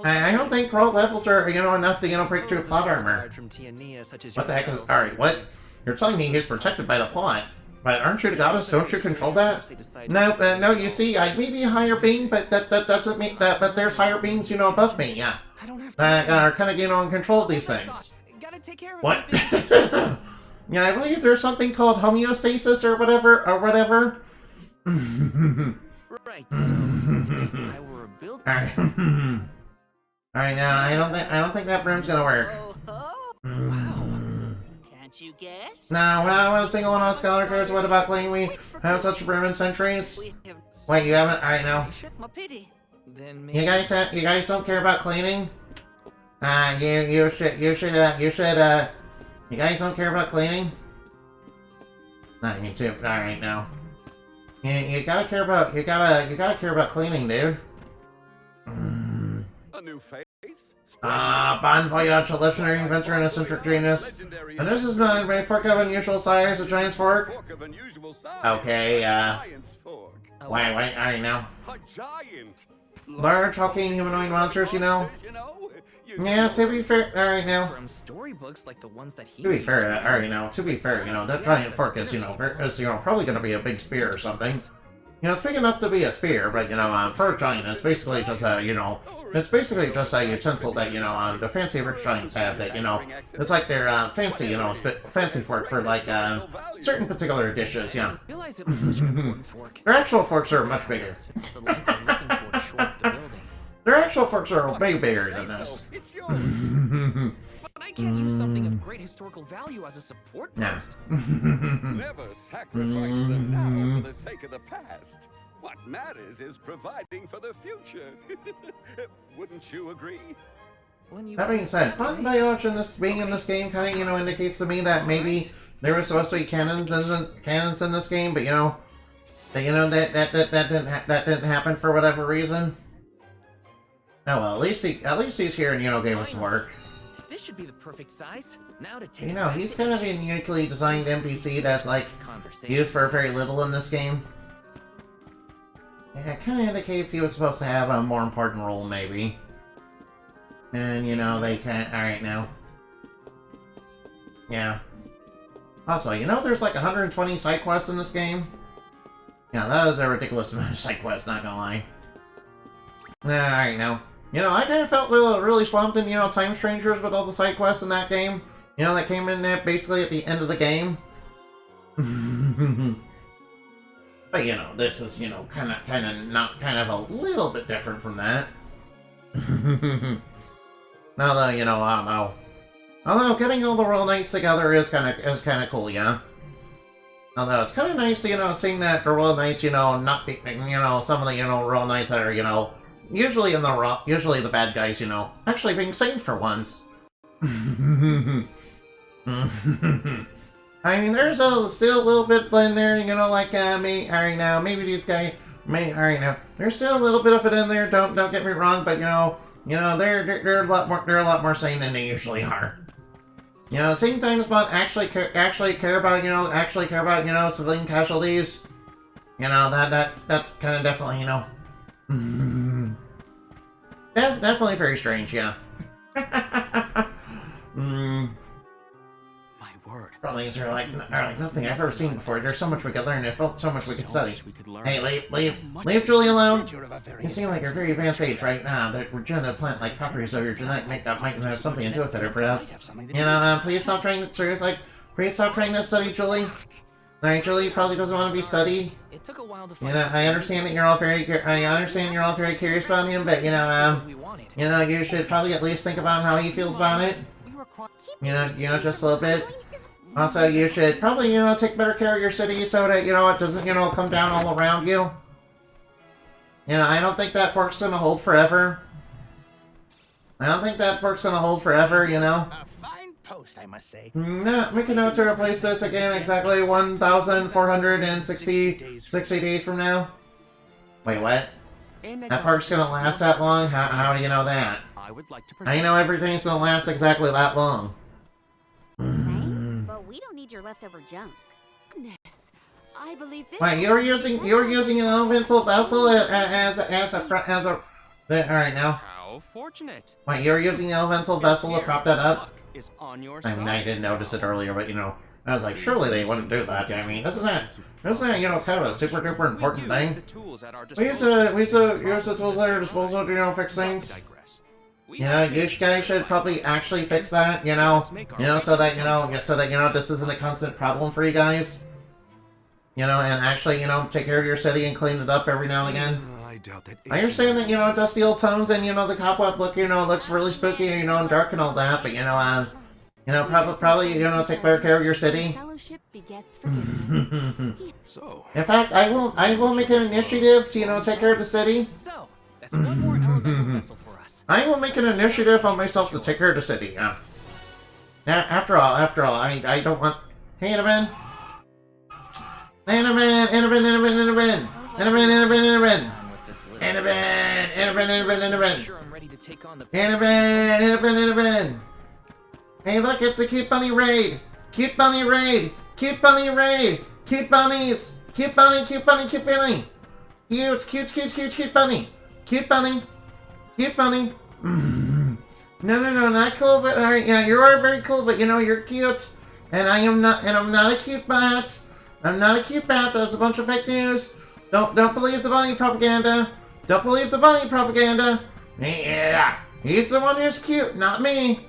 I don't think world levels are, enough to, break through plot armor. What the heck is... Alright, what? You're telling me he's protected by the plot. But aren't you the goddess? Don't you control that? No, you see, I may be a higher being, but that doesn't mean that, but there's higher beings, above me, yeah. That are kind of, in control of these things. What? Yeah, I believe there's something called homeostasis or whatever. Right, so if I were a builder... Alright, now, I don't think that broom's gonna work. Wow. Can't you guess? No, we're not a single one on Scholar Cares. What about cleaning? We haven't touched a broom in centuries. Wait, you haven't? Alright, no. Then You guys don't care about cleaning? You guys don't care about cleaning? Not me too. Alright, no. You gotta care about cleaning, dude. A new face? Bon voyage, a legendary inventor and eccentric genius. And this is not a fork of unusual size, a giant's fork. Okay, wait, alright now. A giant! Large, hulking humanoid monsters, Yeah, to be fair, alright now. from storybooks like the ones that he To be fair, that giant fork is, probably gonna be a big spear or something. It's big enough to be a spear, but, for a giant, it's basically just a, it's basically just a utensil that, the fancy rich giants have that, it's like their, fancy, fancy fork for, like, certain particular dishes, yeah. realized it was such an important fork. Their actual forks are much bigger. The length I'm looking for to shore up the building. Their actual forks are way bigger than this. It's yours! But I can't use something of great historical value as a support Nah. post. Never sacrifice the now for the sake of the past. What matters is providing for the future. Wouldn't you agree? When you That being said, bon voyage being in this game kind of, indicates to me that maybe there was supposed to be cannons in this game, but that didn't happen for whatever reason. Oh well, at least he's here and gave us some work. This should be the perfect size. Now to take He's kind of a uniquely designed NPC that's like used for very little in this game. Yeah, it kind of indicates he was supposed to have a more important role, maybe. And they can't. Alright now. Yeah. Also, there's like 120 side quests in this game. Yeah, that is a ridiculous amount of side quests, not gonna lie. Alright now. I kind of felt really swamped in, Time Strangers with all the side quests in that game. That came in there basically at the end of the game. But, this is, kind of a little bit different from that. Although, I don't know. Although, getting all the Royal Knights together is kind of cool, yeah. Although, it's kind of nice, seeing that the Royal Knights, not be, some of the, Royal Knights that are, usually the bad guys, actually being saved for once. I mean, there's still a little bit in there, like me. Alright now, maybe these guys alright now. There's still a little bit of it in there. Don't get me wrong, but they're a lot more sane than they usually are. Same time about actually care about civilian casualties. That's kind of definitely definitely very strange, yeah. My word. Probably these are like nothing I've ever seen before. There's so much we could learn. There's so much we could study. Hey, leave Julie alone. You seem like you're very advanced age right now. That regenerative plant-like properties of your genetic makeup might have something to do with it, or perhaps. Please stop trying to study, Julie. Alright, Julie probably doesn't want to be studied. It took a while to find I understand that you're all very curious about him, but you should probably at least think about how he feels about it. Just a little bit. Also, you should probably, take better care of your city so that, it doesn't, come down all around you. You know, I don't think that fork's gonna hold forever. I don't think that fork's gonna hold forever, you know? A fine post, I must say. No, make a note to replace this again exactly 1,460 days from now. Wait, what? That fork's gonna last that long? How do you know that? I would like to I know everything's gonna last exactly that long. Thanks, but we don't need your leftover junk. Goodness, I believe this. Wait, you were using an elemental vessel as a alright now. How fortunate. Wait, you were using the elemental vessel to prop that up? Is on your I mean, I side. didn't notice it earlier, but you know, I was like, surely they wouldn't do that. I mean, isn't that you know kind of a super duper important We use thing? the tools at our We use disposal. use the tools at our disposal to, you know, fix things. Digress. We You know, you guys should probably actually fix that, you know, so that this isn't a constant problem for you guys. You know, and actually, you know, take care of your city and clean it up every now and again. I doubt that. I understand that, you know, dusty old tones and, you know, the cobweb look, you know, looks really spooky, you know, and dark and all that, but, you know, probably, you know, take better care of your city. Fellowship begets forgiveness. So, In fact, I will make an initiative to, you know, take care of the city. So, that's one more elemental vessel for us. I will make an initiative on myself to take care of the city. After all, I don't want... Hey, Annabelle. Annabelle. Done with this list. Sure, I'm ready to take on the. Annabelle. Hey, look, it's a Cute Bunny raid. Cute Bunny raid. Cute Bunny raid. Cute bunnies. Cute bunny. Cute bunny. Cute bunny. Cute bunny. Cute bunny. Cute bunny. No, not cool, but alright, yeah, you are very cool, but you know, you're cute. And I'm not a cute bat. I'm not a cute bat, that's a bunch of fake news. Don't believe the bunny propaganda. Don't believe the bunny propaganda. Yeah, he's the one who's cute, not me.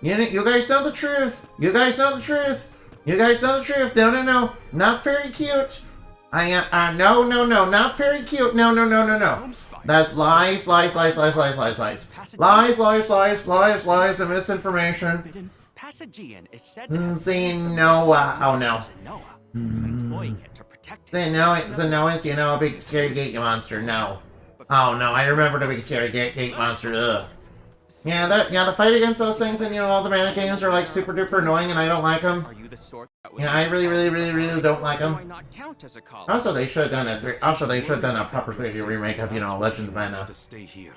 You guys know the truth. You guys know the truth. No, not very cute. No, not very cute. No. That's lies, and misinformation. Forbidden Passagian is said to have Xenoa. Oh no. Noah, employing it to protect his Xenoa's, you know, a big scary gate monster. No. Oh no, I remember the big scary gate monster. Ugh. Yeah, the fight against those things and, you know, all the mana games are like super duper annoying and I don't like them. Are you the sort that would Yeah, I really don't like do I them. not count as a colleague? Also, they should have done a proper 3D remake of, you know, Legend of Mana. to stay here.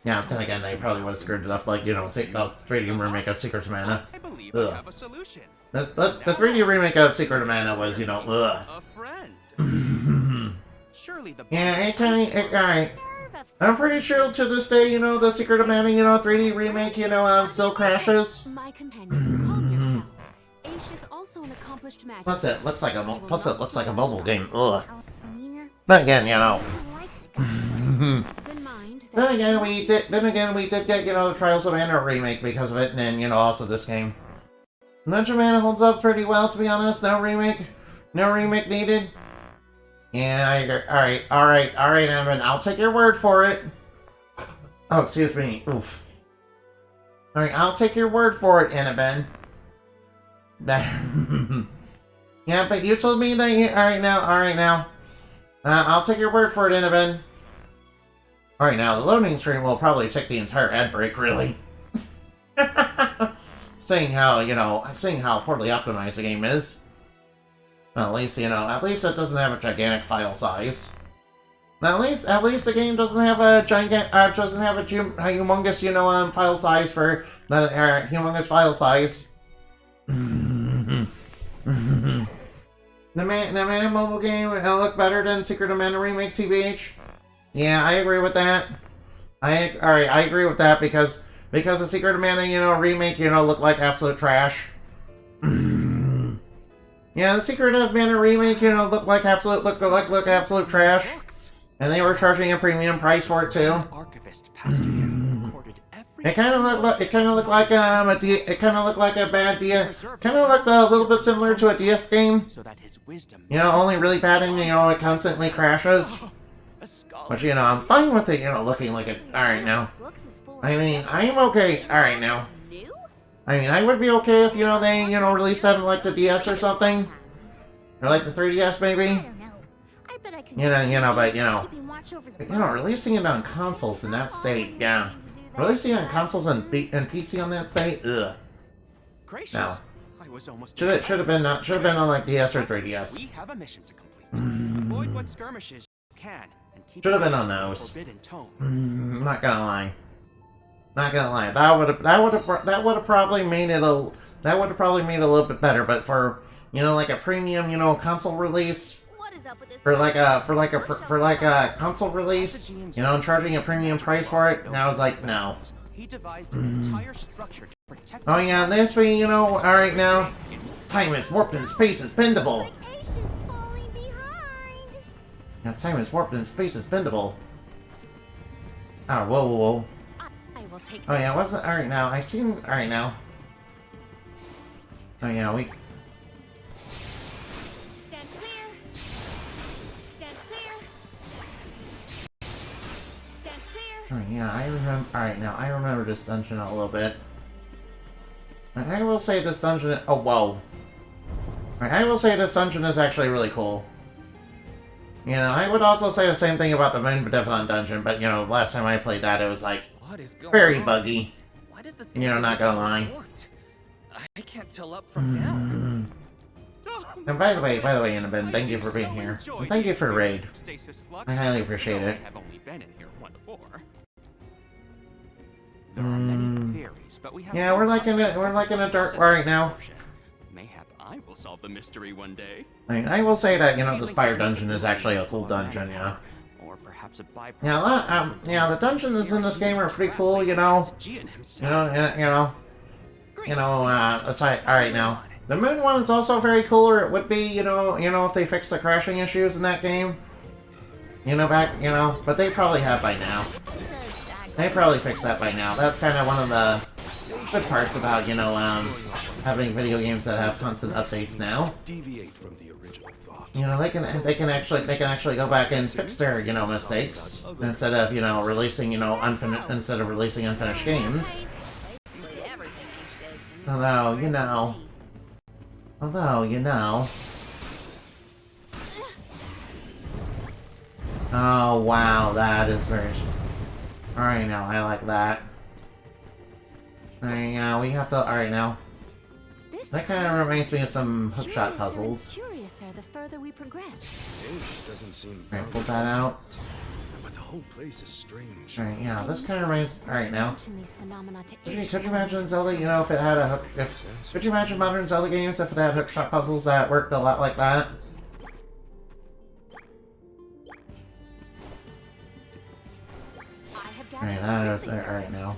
Yeah, then again, they probably would have screwed it up, like, you know, 3D remake of Secret of Mana. I believe Ugh. I have a solution. The 3D remake of Secret of Mana was, you know, ugh. A friend. Surely the Yeah, alright. Nerve of I'm pretty sure to this day, you know, the Secret of Mana, you know, 3D remake, you know, still crashes. My companions, calm yourselves. Aish is also an accomplished magician. Plus it looks like a mobile game. Ugh. Meaner. But again, you know. I like the guy. Keep in mind that Then again, we did get, you know, the Trials of Mana remake because of it, and then, you know, also this game. Legend of Mana holds up pretty well, to be honest. No remake needed. Yeah, I agree. Alright, Evan, I'll take your word for it. Oh, excuse me. Oof. Alright, I'll take your word for it, Annabelle. Yeah, but you told me that you... Alright now. I'll take your word for it, Annabelle. Alright, now, the loading screen will probably take the entire ad break, really. Seeing how poorly optimized the game is. Well, at least it doesn't have a gigantic file size. At least the game doesn't have a humongous, you know, file size for humongous file size. The Mana mobile game will look better than Secret of Mana remake, TBH. Yeah, I agree with that. I agree with that because the Secret of Mana, you know, remake, you know, looked like absolute trash. Yeah, the Secret of Mana remake, you know, looked like absolute trash, and they were charging a premium price for it too. archivist Passagian recorded every It kind of looked like a little bit similar to a DS game. so that his wisdom You know, only really bad and, you know, it constantly crashes. a scholar But, you know, I'm fine with it, you know, looking like it. Alright now. books is full of I mean, stuff. I am okay. Alright now. New? I mean, I would be okay if, you know, they, you know, released that in, like, the DS or something. Or, like, the 3DS, maybe. I don't know. I bet I can But, you know. watch over the You know, releasing it on consoles in that state, yeah. Releasing it on consoles and PC on that state, ugh. Gracious. No. I was almost Should have been on like DS or 3DS. We have a mission to complete. Avoid what skirmishes you can and keep Should have it been on in those. forbidden tone. Not gonna lie. Not gonna lie. That would have probably made it a little bit better. But for, you know, like a premium, you know, console release, What is up with this? for like a console release, you know, and charging a premium price for it, and I was like, no. He devised an entire structure to protect. Oh yeah, this way, you know, all right now. Time is warped and space is bendable. Ace is falling behind. Now time is warped and space is bendable. Oh, whoa, whoa, whoa. I will take. Oh yeah, this. what's it? All right now. I seen. All right now. Oh yeah, we. Stand clear. Stand clear. Stand clear. Oh yeah, I remember. All right now, I remember this dungeon a little bit. And I will say this dungeon. Oh whoa. All right, I will say this dungeon is actually really cool. You know, I would also say the same thing about the Moon Benevolent dungeon, but you know, last time I played that, it was like What is going very on? buggy. Why does this You know, area not look gonna so lie. warped? I can't tell up from down. And by the way, Annabelle, thank you for being here. And thank you for the raid. Stasis flux. I highly appreciate Though it. I have only been in here once before. There are many theories, but we have Yeah, we're like in a dark bar right now. Mayhap I will solve the mystery one day. I mean, I will say that, you know, the Spire dungeon is actually a cool dungeon, yeah. Or perhaps a byproduct. Yeah, the dungeons in this game are pretty cool, you know. Aside, alright now. The Moon one is also very cool, or it would be, you know, if they fix the crashing issues in that game. You know, but they probably have by now. They probably fixed that by now. That's kind of one of the good parts about, you know, having video games that have constant updates now. Deviate from the original thought. You know, they can actually go back and fix their, you know, mistakes instead of, you know, releasing, you know, unfinished games. Basically everything Ace says to me. Although, you know. Oh wow, that is very. Alright now, I like that. Alright now, we have to. Alright now. This That kind of reminds me of some hookshot puzzles. Curiouser the further we progress. Ace doesn't seem Alright, pull that out. but the whole place is strange. Alright, yeah, this kind of reminds. Alright now. Mention these phenomena to Could you imagine Zelda, you know, if it had a hook. Could you imagine modern Zelda games if it had hookshot puzzles that worked a lot like that? I have Alright, gathered that some is. grizzly Alright now.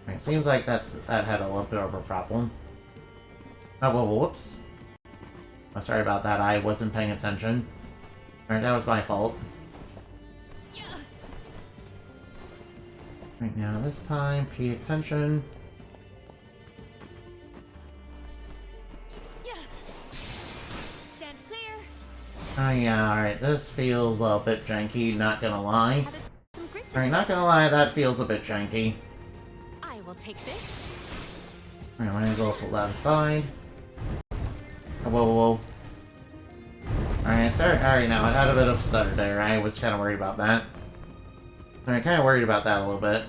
Alright, seems like that had a little bit of a problem. Oh, well, whoops. Oh, sorry about that, I wasn't paying attention. Alright, that was my fault. Right now, this time, pay attention. Stand clear. Oh yeah, alright, this feels a little bit janky, not gonna lie. Gathered some grizzly Alright, not gonna lie, that feels a bit janky. I will take this. Alright, I'm gonna go pull that aside. Oh, whoa, whoa, whoa. Alright, alright now, I had a bit of a stutter there, I was kinda worried about that. Alright, kinda worried about that a little bit.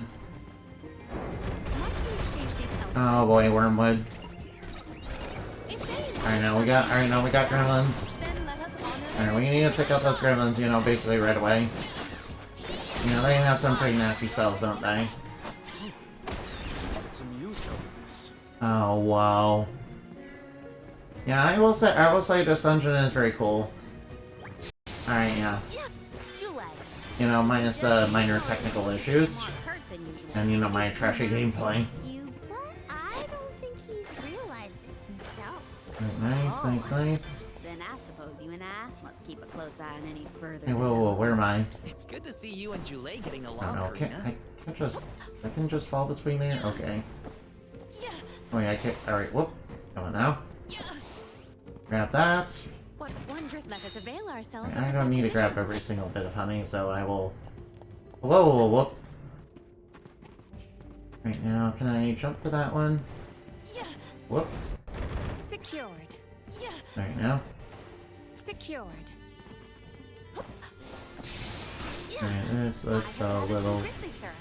Might we exchange these elsewhere? Oh boy, Wormwood. If they Alright, now we got gremlins. then let us honor Alright, we need to pick up those gremlins, you know, basically right away. You know, they have some pretty nasty spells, don't they? Get some use out of this. Oh, wow. Yeah, I will say this dungeon is very cool. Alright, yeah. July. You know, minus the minor technical issues. More hurt than usual. And, you know, my trashy gameplay. You, but I don't think he's realized it himself. Alright, nice. Then I suppose you and I must keep a close eye on any further. Hey, whoa, where am I? It's good to see you and Jule getting I along, don't know, Karina. I can just fall between there? Okay. Oh yeah, I can't, alright, whoop. Come on now. Grab that. What wondrous let us avail ourselves I of don't this need to grab acquisition. every single bit of honey, so I will... Whoa, whoop. Right now, can I jump to that one? Whoops. Secured. Right now. Secured. Alright, this looks a I had little... some grizzly syrup.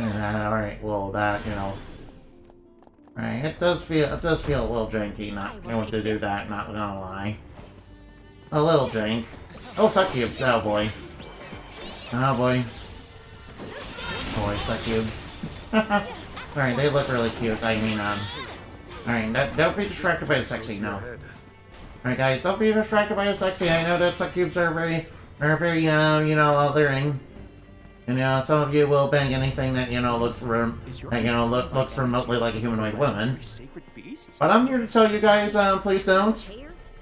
Alright, well that, you know... Alright, it does feel a little janky not being able to do that, not gonna lie. A little jank. Oh, suck cubes, oh boy. Oh boy. Boy, suck cubes. Alright, they look really cute, I mean, alright, don't be distracted by the sexy, no. Alright guys, don't be distracted by the sexy, I know that suck cubes are very, you know, alluring. And, you know, some of you will bang anything that, you know, looks remotely like a humanoid woman. But I'm here to tell you guys, please don't.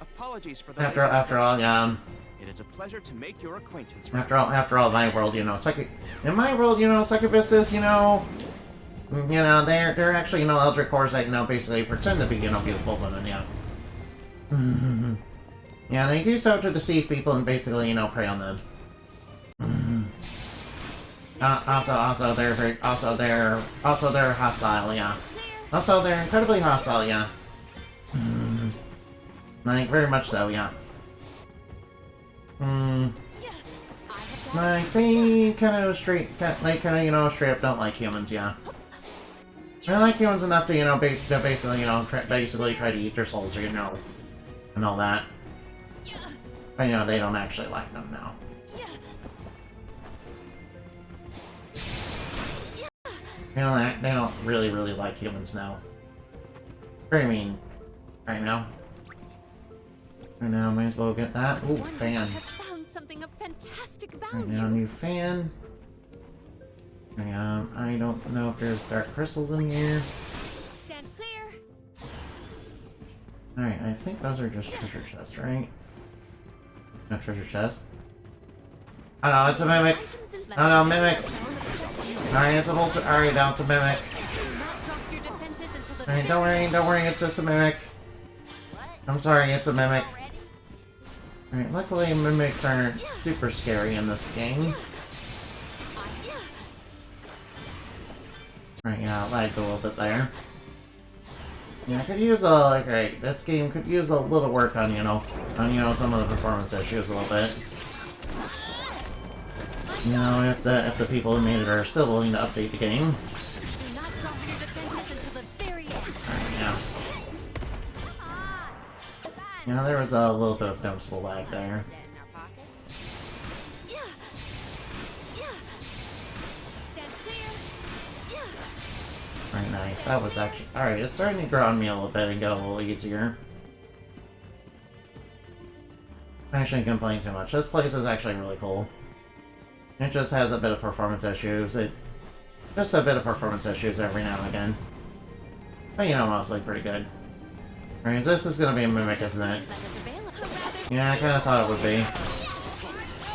Apologies for the After all, it is a pleasure to make your acquaintance. after all, my world, you know, in my world, you know, succubusses, you know, they're actually, you know, eldritch cores that, you know, basically pretend to be, you know, beautiful women, yeah. Yeah, they do so to deceive people and basically, you know, prey on them. Also, they're hostile, yeah. Also, they're incredibly hostile, yeah. Like, very much so, yeah. Like, they kind of straight up don't like humans, yeah. They like humans enough to, you know, basically, you know, basically try to eat their souls, you know, and all that. But, you know, they don't actually like them now. You know that they don't really like humans now. Very mean. Right now. Right now, might as well get that. Ooh, fan. Found something of fantastic Right value. now, new fan. I don't know if there's dark crystals in here. Stand clear. Alright, I think those are just treasure chests, right? No treasure chests. Oh no, it's a mimic! Oh no, mimic! Alright, it's a whole... Alright, now it's a mimic. Alright, don't worry, it's just a mimic. I'm sorry, it's a mimic. Alright, luckily mimics aren't super scary in this game. Right, yeah, it lagged a little bit there. Yeah, I could use a, like, right, this game could use a little work on, you know, some of the performance issues a little bit. You know, if the people who made it are still willing to update the game. Alright, yeah. You know, there was a little bit of noticeable lag there. Very nice. That was actually... Alright, it's starting to grow on me a little bit and get a little easier. I shouldn't complain too much. This place is actually really cool. It just has a bit of performance issues. Just a bit of performance issues every now and again. But, you know, mostly pretty good. Alright, this is gonna be a mimic, isn't it? Yeah, I kinda thought it would be.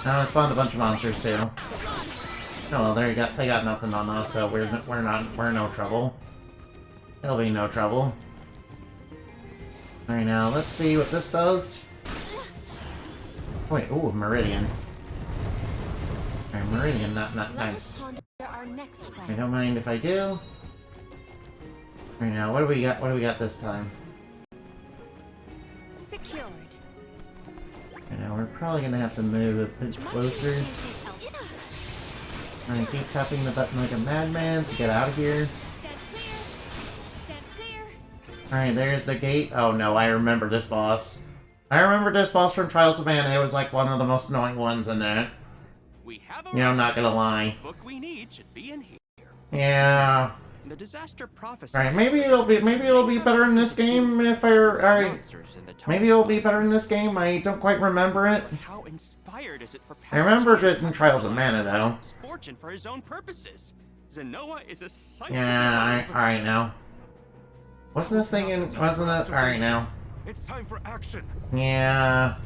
Now it spawned a bunch of monsters, too. Oh well, they got nothing on us, so we're no trouble. It'll be no trouble. Alright, now let's see what this does. Wait, ooh, Meridian. Alright, Meridian, not nice. I don't mind if I do. Alright, now what do we got? What do we got this time? Secured. Alright, now we're probably gonna have to move a bit closer. Alright, keep tapping the button like a madman to get out of here. Alright, there's the gate. Oh no, I remember this boss. I remember this boss from Trials of Mana. It was like one of the most annoying ones in there. We have You know, I'm not gonna lie. the book we need should be in here. Yeah. The disaster prophecy. Alright, maybe it'll be better in this game if alright. Maybe it'll be better in this game. I don't quite remember it. How inspired is it for I remembered it in Trials of Mana though. Fortune for his own purposes. Zenoa is a sight. Yeah, alright now. Wasn't this thing in wasn't it alright now? It's time for action. Yeah.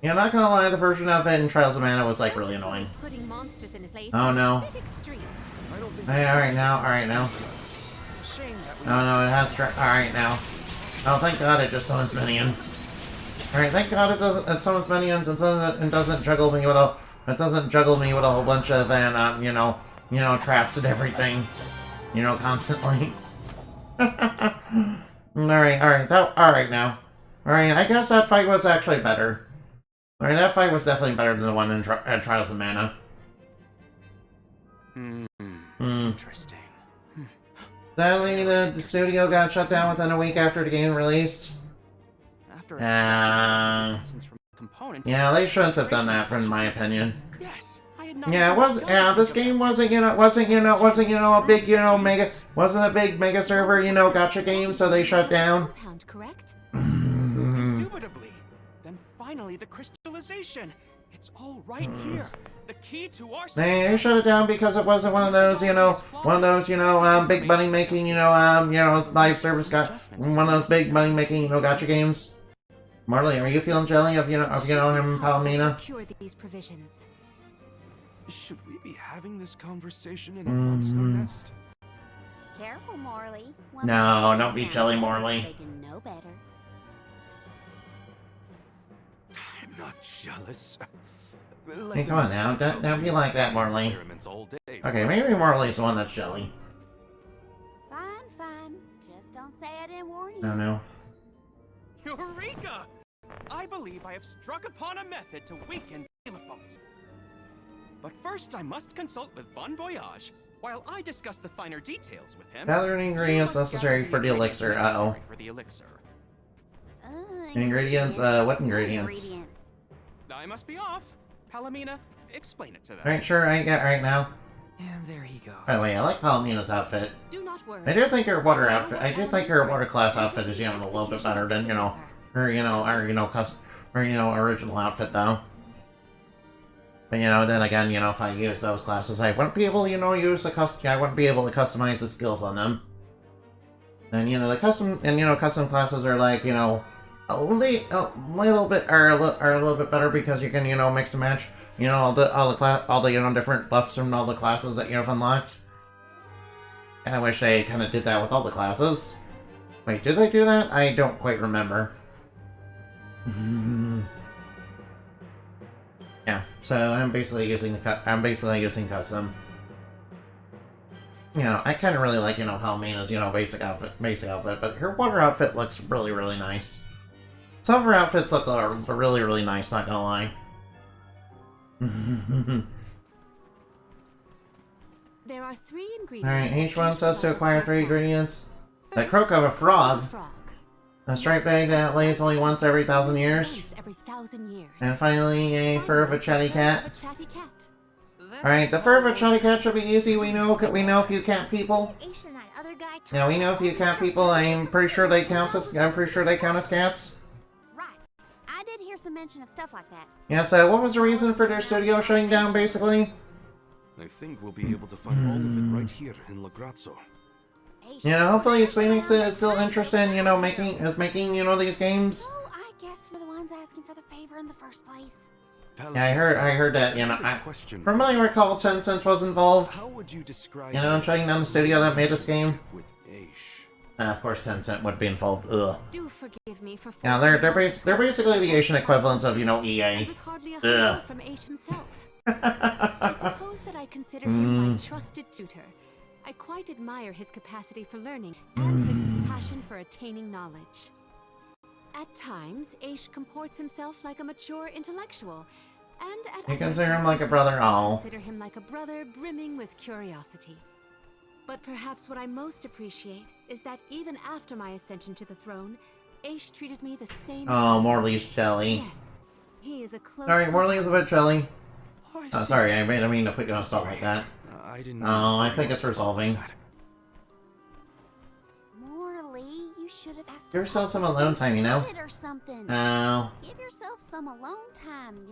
Yeah, not gonna lie, the version of it in Trials of Mana was like really annoying. Oh no. Alright now, alright now. Oh no, it has alright now. Oh thank god it just summons minions. Alright, thank god it summons minions and doesn't juggle me with a whole bunch of you know traps and everything. You know, constantly. Alright now. Alright, I guess that fight was actually better. Alright, that fight was definitely better than the one in Trials of Mana. Interesting. Sadly, the studio got shut down within a week after the game released. After Yeah, they shouldn't have done that, in my opinion. Yes, I had not Yeah, this game wasn't a big, wasn't a big mega server, gotcha game, so they shut down. Compound, correct? Indubitably. Then finally the crystallization. It's all right here. The key to our They shut it down because it wasn't one of those, big money making, live service one of those big money making, gotcha games. Marley, are you feeling jelly of him and Palomina? Cure these provisions. Should we be having this conversation in a monster nest? Careful, Morley. No, don't be jelly, Morley. They can know better. I'm not jealous. Hey, come on now, don't be like that, Morley. Okay, maybe Morley's the one that's jelly. Fine. Just don't say I didn't warn you. No. Eureka! I believe I have struck upon a method to weaken Elephos. But first I must consult with Bon Voyage, while I discuss the finer details with him. Gather the ingredients necessary for the elixir, For the elixir. Ingredients, what ingredients? I must be off. Palomina, explain it to them. Alright, sure, I get right now. And there he goes. By the way, I like Palomina's outfit. Do not worry. I do think her water class outfit is, a little bit better than, her, original outfit, though. But, then again, if I use those classes, I wouldn't be able to, I wouldn't be able to customize the skills on them. And, the custom classes are like, a little bit better because you can, mix and match, all the different buffs from all the classes that you've unlocked. And I wish they kind of did that with all the classes. Wait, did they do that? I don't quite remember. Yeah, so I'm basically using custom. I kind of really like, Palomina's, basic outfit, but her water outfit looks really, really nice. Some of her outfits look really, really nice, not gonna lie. There are 3 ingredients. Alright, each one says to acquire 3 ingredients. The croak of a frog. A striped egg that lays only once every 1,000 years. And finally, a fur of a chatty cat. Alright, the fur of a chatty cat should be easy. We know a few cat people. Yeah, we know a few cat people. I'm pretty sure they count as cats. Right. I did hear some mention of stuff like that. Yeah, so what was the reason for their studio shutting down, basically? I think we'll be able to find all of it right here in Lagrazzo. Hopefully Phoenix is still interested in, making these games. Oh, I guess we're the ones asking for the favor in the first place. Yeah, I heard that, from what I recall, Tencent was involved, How would you describe in shutting down the studio that made this game. with Aish? Of course Tencent would be involved, ugh. Do forgive me for Yeah, they're basically the Asian equivalents of, EA. with hardly a hello from H himself. I suppose that I consider him my trusted tutor. I quite admire his capacity for learning and his passion for attaining knowledge. At times, Aish comports himself like a mature intellectual, and at You others, consider him like a brother? I Oh. consider him like a brother brimming with curiosity. But perhaps what I most appreciate is that even after my ascension to the throne, Aish treated me the same. Oh, Morley's jelly. Yes, he is a close. Sorry, Morley is a bit jelly. I Oh, sorry, I didn't mean to put you on a spot like that. I didn't. Oh, I think it's resolving. Morley, you should have asked. Give yourself some alone time, Or something. Oh. Give yourself some alone time,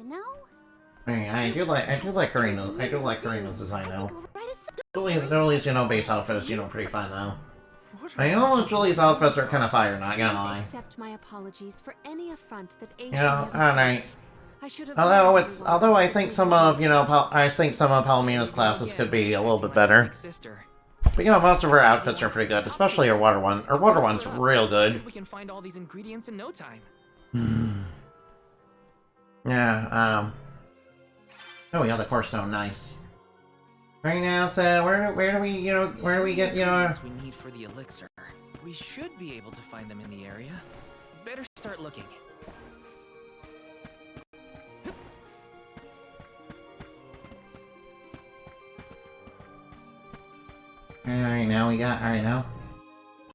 I do like Karina's design, though. Julie's, base outfit is, pretty fun, though. Julie's outfits are kind of fire, not gonna lie. Accept my apologies for any affront that Aish alright. I should have Although I think some of, Palomina's classes could be a little bit better. But, most of her outfits are pretty good, especially her water one. Her water one's real good. We can find all these ingredients in no time. Yeah, oh, yeah, the core stone, nice. Right now, so where do we get, we need for the elixir. We should be able to find them in the area. Better start looking. Alright, now we got. Alright, now.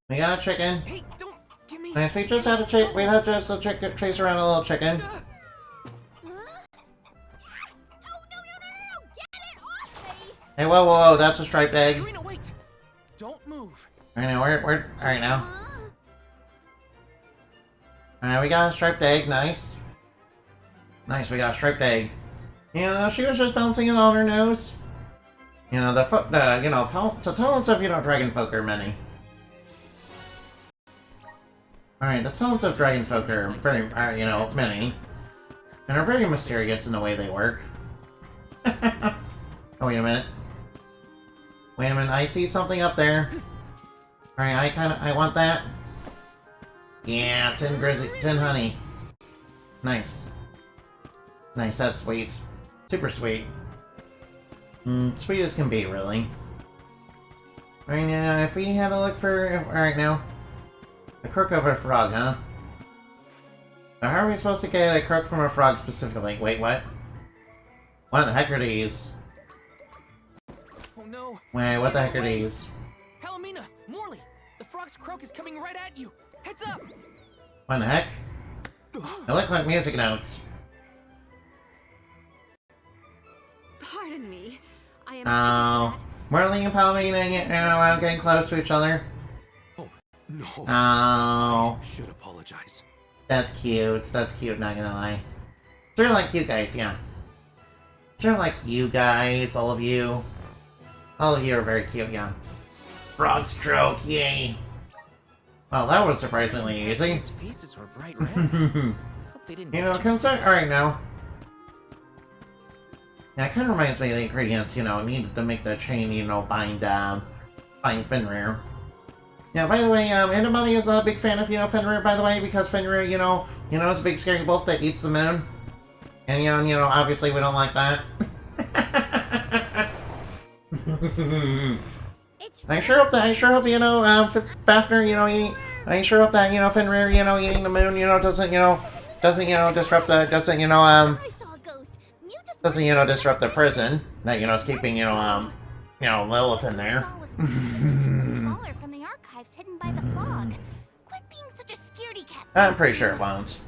We got a chicken. Hey, don't give me. Nice, we just had a chick. We had just a chicken chase around a little chicken. Huh? Oh, no, get it off me! Hey, whoa, whoa, whoa, that's a striped egg. Karina, wait! Don't move. Alright, now, we're. Alright, now. Alright, we got a striped egg, nice. Nice, we got a striped egg. You know, she was just bouncing it on her nose. You know, the talents of, dragon folk are many. Alright, the talents of dragon folk are very, many. And are very mysterious in the way they work. Oh, wait a minute. Wait a minute, I see something up there. Alright, I want that. Yeah, tin honey. Nice. Nice, that's sweet. Super sweet. Sweet as can be, really. Right now, if we had to look for... Alright, now. A croak of a frog, huh? Now, how are we supposed to get a croak from a frog specifically? Wait, what? What the heck are these? Oh no. Wait, what the heck are Away. these? Palomina, Morley, the frog's croak is coming right at you. Heads up. What the heck? They look like music notes. Pardon me. I am Oh. so Marley and Palomina, getting close to each other. No. Oh. Should apologize. That's cute. That's cute, not gonna lie. Sort of like you guys, yeah. Sort of like you guys, all of you. All of you are very cute, yeah. Frog stroke, yay. Well, that was surprisingly easy. Those faces were bright red. Hope they didn't. You know, alright now. Yeah, it kind of reminds me of the ingredients, needed to make the chain, bind Fenrir. Yeah, by the way, anybody is a big fan of, Fenrir, by the way, because Fenrir, is a big scary wolf that eats the moon. And, obviously we don't like that. I sure hope, Fafnir, I sure hope that, Fenrir, eating the moon, doesn't disrupt the, doesn't disrupt the prison that, is keeping, Lilith in there. smaller from the archives hidden by the fog. Quit being such a scaredy cat. I'm pretty sure it won't.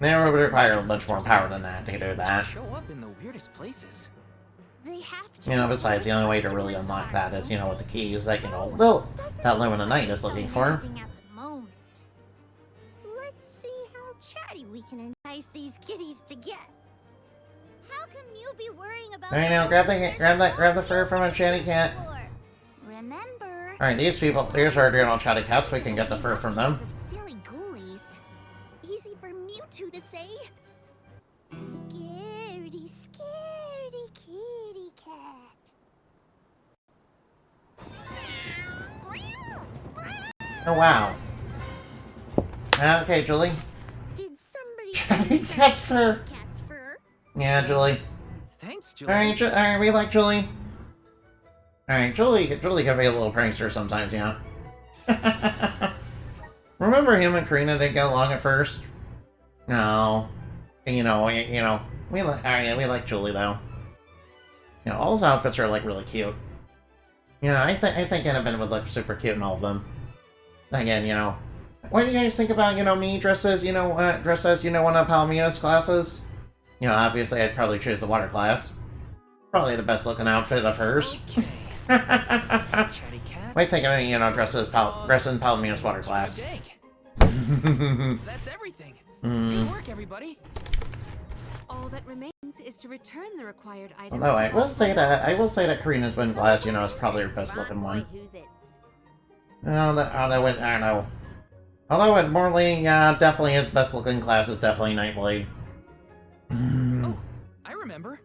They would require much more power than that to do that. Show up in the weirdest places. They have to. Besides, the only way to really unlock that is, with the keys that, that Lumina Knight is looking for. At the moment. Let's see how chatty we can entice these kitties to get. How come you be worrying about? Alright, now grab the fur from a chatty cat. Remember. Alright, these are chatty cats. We can get the fur from them. Of silly ghoulies. Easy for Mewtwo to say. Scaredy, scaredy kitty cat. Oh wow. Okay, Julie. Did somebody Chatty cat's fur. cat's fur? Yeah, Julie. Thanks, Julie. Alright, we like Julie. Alright, Julie can be a little prankster sometimes, yeah. Remember him and Karina didn't get along at first? No. We like Julie though. All his outfits are like really cute. I think Annabelle would look super cute in all of them. Again, what do you guys think about, me dressed as, one of Palomina's classes? Obviously I'd probably choose the water class. Probably the best looking outfit of hers. Okay. Chatty cat. Wait, think of me, dressed in Palomina's water class. That's everything. Good work, everybody. All that remains is to return the required items. Although I will say that Karina's wind glass, is probably her best looking one. Oh, I don't know. Although it Morley, definitely his best looking class is definitely Nightblade. Oh, I remember.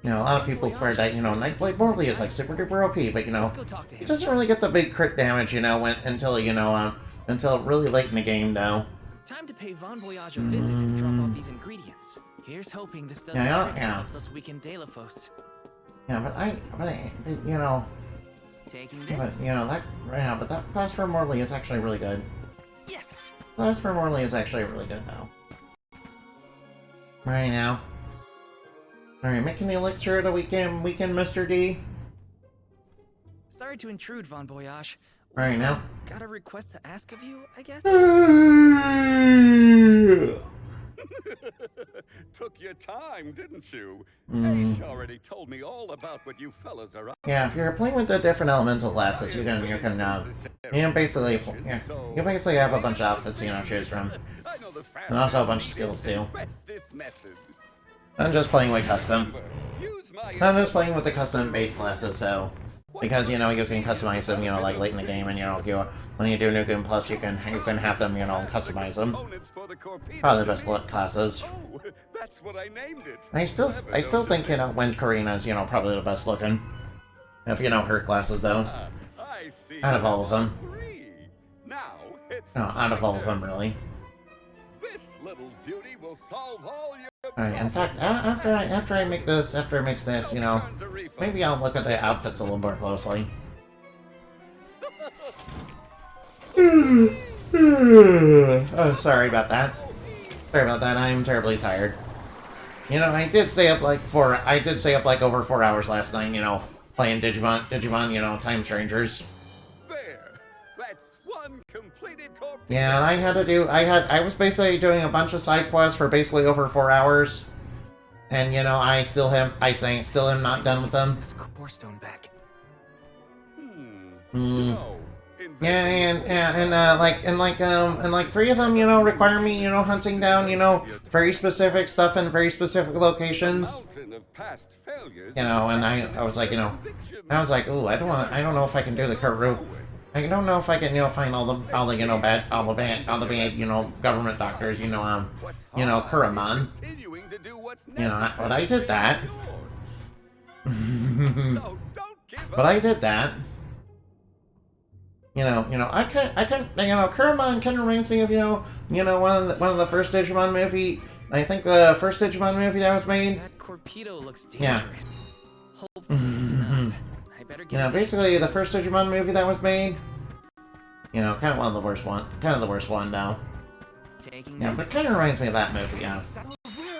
A lot of people swear that, Nightblade Morley is like super duper OP, but Let's go talk to he him. doesn't really get the big crit damage, until really late in the game, though. Time to pay Von Voyage a visit and drop off these ingredients. Here's hoping this does Yeah, the trick yeah. and helps us weaken Delafos. Yeah, but Taking But, this. you know, that, right now, but that class for Morley is actually really good. Yes. Class for Morley is actually really good, though. Right now. Alright, making the elixir of the weekend, Mr. D. Sorry to intrude, Von Voyage. Right now. Got a request to ask of you, I guess? Took your time, didn't you? Mm. Ace already told me all about what you fellas are up Yeah, if you're playing with the different elemental classes, you can basically, yeah, you basically have a bunch of outfits, you know, choose from. And also a bunch of skills, too. I'm just playing with custom. I'm just playing with the custom base classes, so... Because, you know, you can customize them, you know, like late in the game, and, you know, when you do New Game Plus, you can have them, you know, customize them. Probably the best classes. Oh, that's what I named it. I still think, you know, Wind Karina's, you know, probably the best looking. If you know her classes, though. Out of all of them. No, out of all of them, really. This little beauty will solve all your Alright, in fact, after I make this, you know, maybe I'll look at the outfits a little more closely. Oh, sorry about that. Sorry about that, I'm terribly tired. You know, I did stay up like over 4 hours last night, you know, playing Digimon, you know, Time Strangers. There. That's one completed corp. Yeah, and I was basically doing a bunch of side quests for basically over 4 hours. And, you know, I still am not done with them. This core stone back. Yeah, and like 3 of them, you know, require me, you know, hunting down, you know, very specific stuff in very specific locations. You know, and I was like, ooh, I don't know if I can do the current route. I don't know if I can, you know, find all the bad, you know, government doctors, you know, Kuramon. You know, but I did that. But I did that. You know, I can, you know, Kuramon kind of reminds me of, you know, one of the first Digimon movie. I think the first Digimon movie that was made. That torpedo looks dangerous. Yeah. Hopefully it's enough. I better get You know, basically the first Digimon movie that was made. You know, kind of one of the worst one. Kind of the worst one, though. Yeah, but it kind of reminds me of that movie, yeah.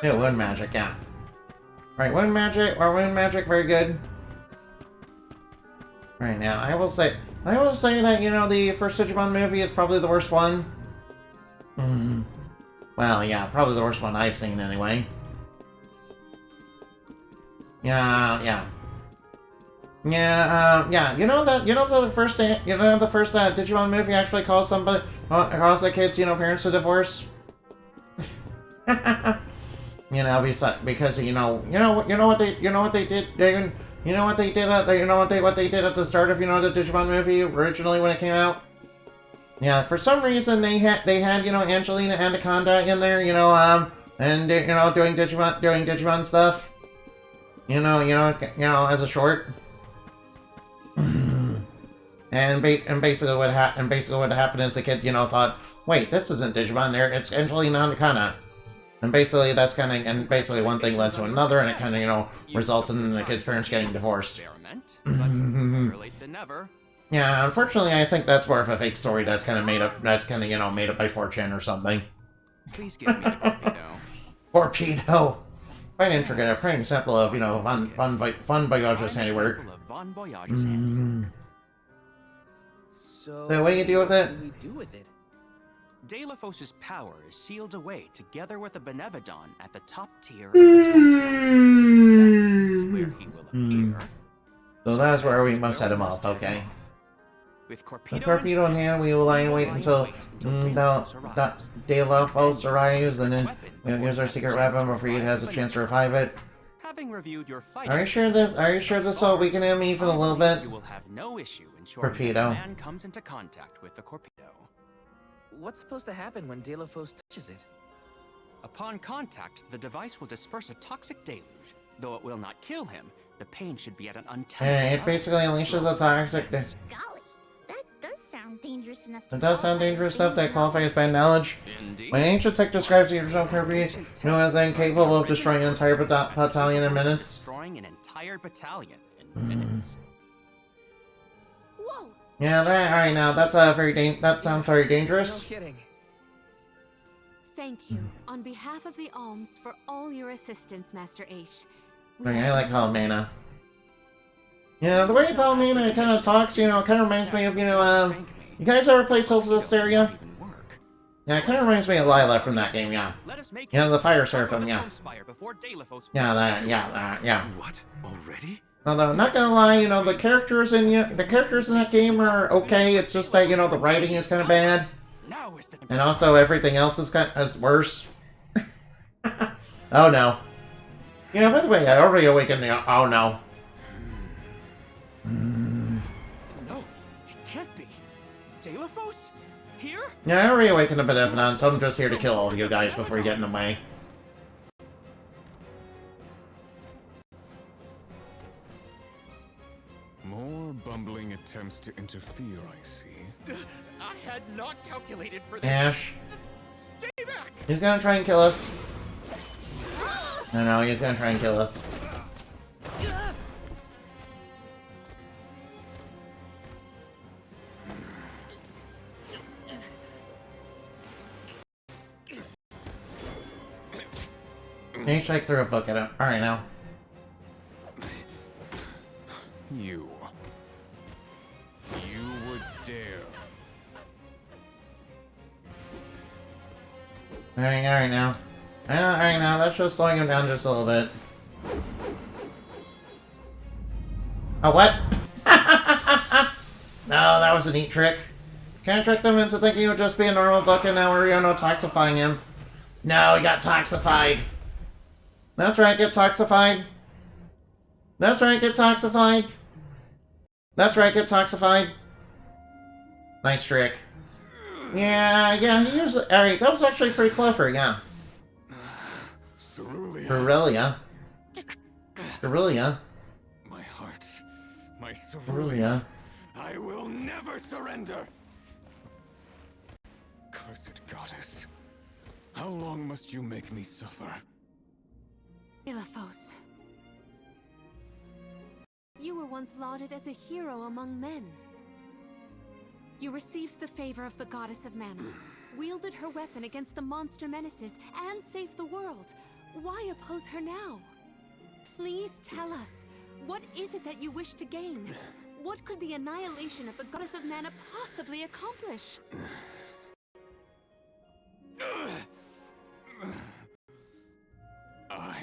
Yeah, Wind Magic, yeah. Right, Wind Magic, very good. Right now, I will say that, you know, the first Digimon movie is probably the worst one. Well, yeah, probably the worst one I've seen, anyway. Yeah. You know the first Digimon movie actually calls the kids, you know, parents to divorce. You know, because you know what they did at the start of, you know, the Digimon movie originally when it came out. Yeah, for some reason they had you know, Angelina Anaconda in there, you know, and you know, doing Digimon stuff. You know, as a short. And basically what happened is the kid, you know, thought, wait, this isn't Digimon, it's Angelina Anaconda. And basically one thing led to another, and it kind of, you know, resulted in the kid's parents getting divorced. Yeah, unfortunately, I think that's more of a fake story that's kind of made up by 4chan or something. Please give me the torpedo. Torpedo. Quite intricate, a pretty example of, you know, Von Voyage's handiwork. So what do you do with it? Delafos's power is sealed away together with the Benevodon at the top tier of the That is where he will appear. So that's where we must head him off, okay. With Torpedo in hand, we will wait until Delafos arrives, and then we'll use our secret weapon before he has a chance to revive it. Having reviewed your fight, Are you sure this will weaken him even a little bit? You will have no issue ensuring Torpedo. the man comes into contact with the Torpedo. What's supposed to happen when Delafos touches it? Upon contact, the device will disperse a toxic deluge. Though it will not kill him, the pain should be at an untenable Hey, it level. basically unleashes a toxic... Golly, that does sound dangerous enough. It does sound dangerous enough that qualifies as bad knowledge. Indeed. When ancient tech describes the original Kirby, you know, as incapable of destroying an entire battalion in minutes. Destroying an entire battalion in minutes. Yeah, alright now, that's that sounds very dangerous. No kidding. Thank you, on behalf of the Alms, for all your assistance, Master H. Okay, I like Palomena. Yeah, the way Palomena kind of talks, you know, kind of reminds me of, you know, you guys ever play Tales of Hysteria? Yeah, it kind of reminds me of Lila from that game, yeah. You know, the Fire Seraphim, yeah. Yeah. What? Already? Although, not gonna lie, you know, the characters in that game are okay, it's just that, you know, the writing is kind of bad. And also, everything else is worse. Oh no. Yeah, by the way, I already awakened the... Oh no. No, it can't be. Delaphos? Here? Yeah, I already awakened the Benevolent, so I'm just here to kill all of you guys before you get in the way. More bumbling attempts to interfere, I see. I had not calculated for this. Ash. Stay back! He's gonna try and kill us. No, he's gonna try and kill us. H threw a book at him. Alright now. You would dare. Alright now. Alright now, that's just slowing him down just a little bit. Oh, what? No, that was a neat trick. Can't trick them into thinking it would just be a normal book and now we're, you know, toxifying him. No, he got toxified. That's right, get toxified. That's right, get toxified. That's right, get toxified. Nice trick. Yeah, he used it. Alright, that was actually pretty clever, yeah. Cerulia. Cerulia. My heart. My Cerulia. I will never surrender! Cursed goddess. How long must you make me suffer? Delaphos. You were once lauded as a hero among men. You received the favor of the goddess of mana, wielded her weapon against the monster menaces, and saved the world. Why oppose her now? Please tell us, what is it that you wish to gain? What could the annihilation of the goddess of mana possibly accomplish? I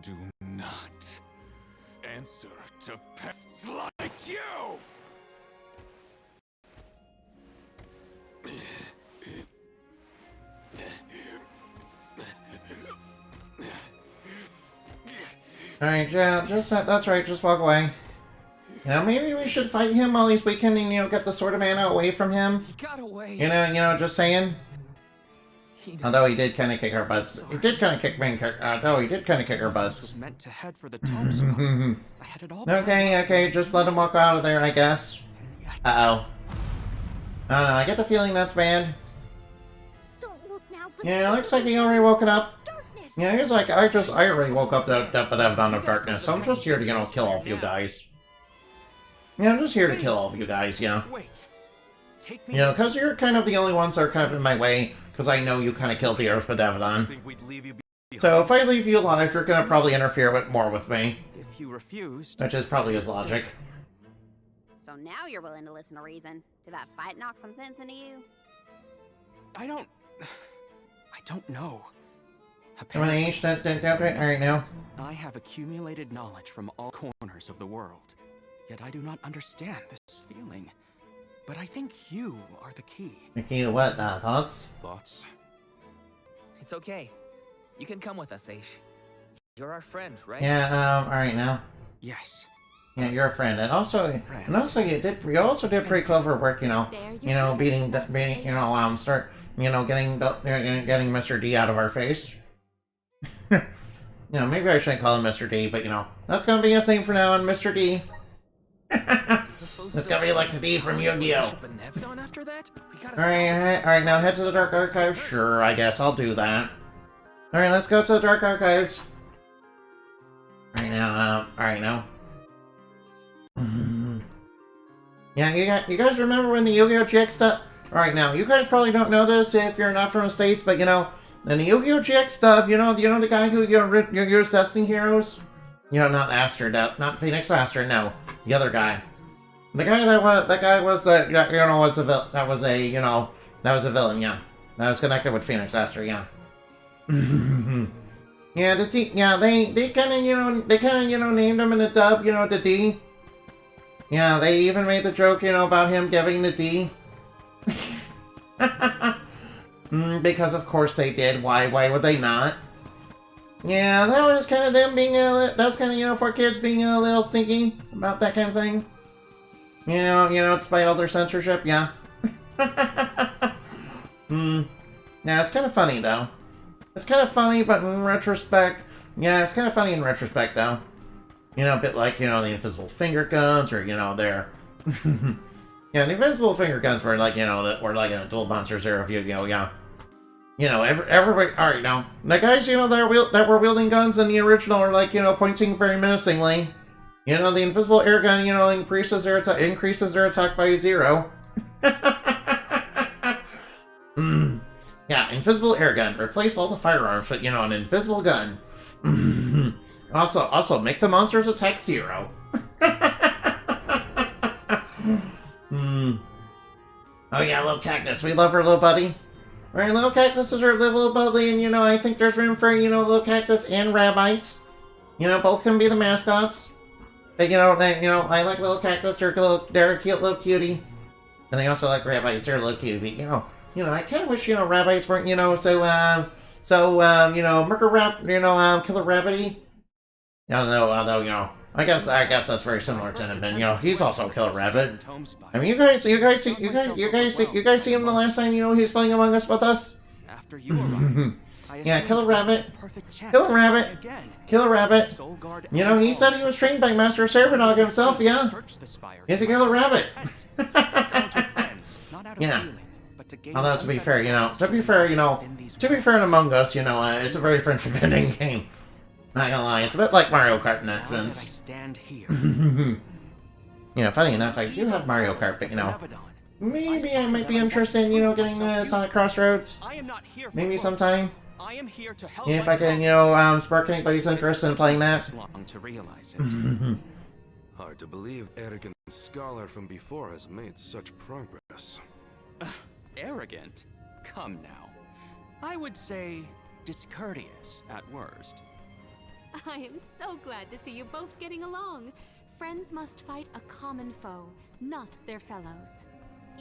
do not answer to pests like you! Alright, yeah, that's right, just walk away. Now maybe we should fight him while he's weakened and, you know, get the Sword of Mana away from him. He got away. You know, just saying. Although he did kind of kick our butts. He did kind of kick our butts. Meant to head for the Tomb. I had it all. Okay, just let him walk out of there, I guess. Uh-oh. I don't know, I get the feeling that's bad. Don't look now, but Yeah, looks like he already woken up. darkness. Yeah, he's like, I already woke up that Benevolent of Darkness, so I'm just here to, you know, kill all of you guys. Yeah, I'm just here to kill all of you guys, you know. Wait. Take me. You know, because you're kind of the only ones that are kind of in my way, because I know you kind of killed the Earth Benevolent. So if I leave you alive, you're going to probably interfere more with me. If you refused. Which is probably his logic. So now you're willing to listen to reason. Did that fight knock some sense into you? I don't know. Come on, H, alright now. I have accumulated knowledge from all corners of the world, yet I do not understand this feeling. But I think you are the key. The key to what? Thoughts? Thoughts? It's okay. You can come with us, Aish. You're our friend, right? Yeah, alright now. Yes. Yeah, you're a friend. And also you also did pretty clever work, you know, getting Mr. D out of our face. You know, maybe I shouldn't call him Mr. D, but you know, that's gonna be his name for now on, Mr. D. It's gonna be like the D from Yu-Gi-Oh! Alright, now head to the Dark Archives? Sure, I guess I'll do that. Alright, let's go to the Dark Archives. Alright now. Yeah, you guys remember when the Yu-Gi-Oh! GX stuff? Alright, now, you guys probably don't know this if you're not from the States, but, you know, in the Yu-Gi-Oh! GX stuff, you know the guy who used Destiny Heroes? You know, not Aster, not Phoenix Aster, no. The other guy. The guy that was the, you know, was the villain, that was a villain, yeah. That was connected with Phoenix Aster, yeah. Yeah, they kinda, you know, named him in the dub, you know, the D. Yeah, they even made the joke, you know, about him giving the D. Because of course they did. Why would they not? Yeah, that was kind of them being that was kind of, you know, for kids being a little sneaky about that kind of thing. You know, despite all their censorship, yeah. Yeah, it's kind of funny though. It's kind of funny, but in retrospect, yeah, it's kind of funny in retrospect though. You know, a bit like, you know, the invisible finger guns, or, you know, their... yeah, the invisible finger guns were like, you know, that were like a Dual Monster Zero View, you know, yeah. You know, everybody... Alright, now, the guys, you know, that were wielding guns in the original are like, you know, pointing very menacingly. You know, the invisible air gun, you know, increases their attack by 0. Yeah, invisible air gun. Replace all the firearms with, you know, an invisible gun. Also, make the monsters attack 0. Oh yeah, little cactus. We love her, little buddy. Right, little cactus is her little buddy, and, you know, I think there's room for, you know, little cactus and rabbite. You know, both can be the mascots. But, you know, I like little cactus. They're a cute little cutie. And I also like rabbites. They're a little cutie. But, you know, I kind of wish, you know, rabbites weren't, you know, you know, murder rat, you know, killer rabbity. Although, you know, I guess that's very similar to him, and, you know, he's also a killer rabbit. I mean, you guys see him the last time, you know, he was playing Among Us with us? After you arrived, yeah, killer rabbit. Killer rabbit. Killer rabbit. You know, he said he was trained by Master Serpendog himself, yeah. He's a killer rabbit. Yeah. Although, to be fair, you know, to be fair in Among Us, you know, it's a very friendship-ending game. Not gonna lie, it's a bit like Mario Kart in that sense. You know, funny enough, I do have Mario Kart, but, you know, maybe I might be interested in, you know, getting Sonic Crossroads. Maybe sometime. Yeah, if I can, you know, spark anybody's interest in playing that. Hard to believe arrogant scholar from before has made such progress. Arrogant? Come now. I would say discourteous at worst. I am so glad to see you both getting along. Friends must fight a common foe, not their fellows.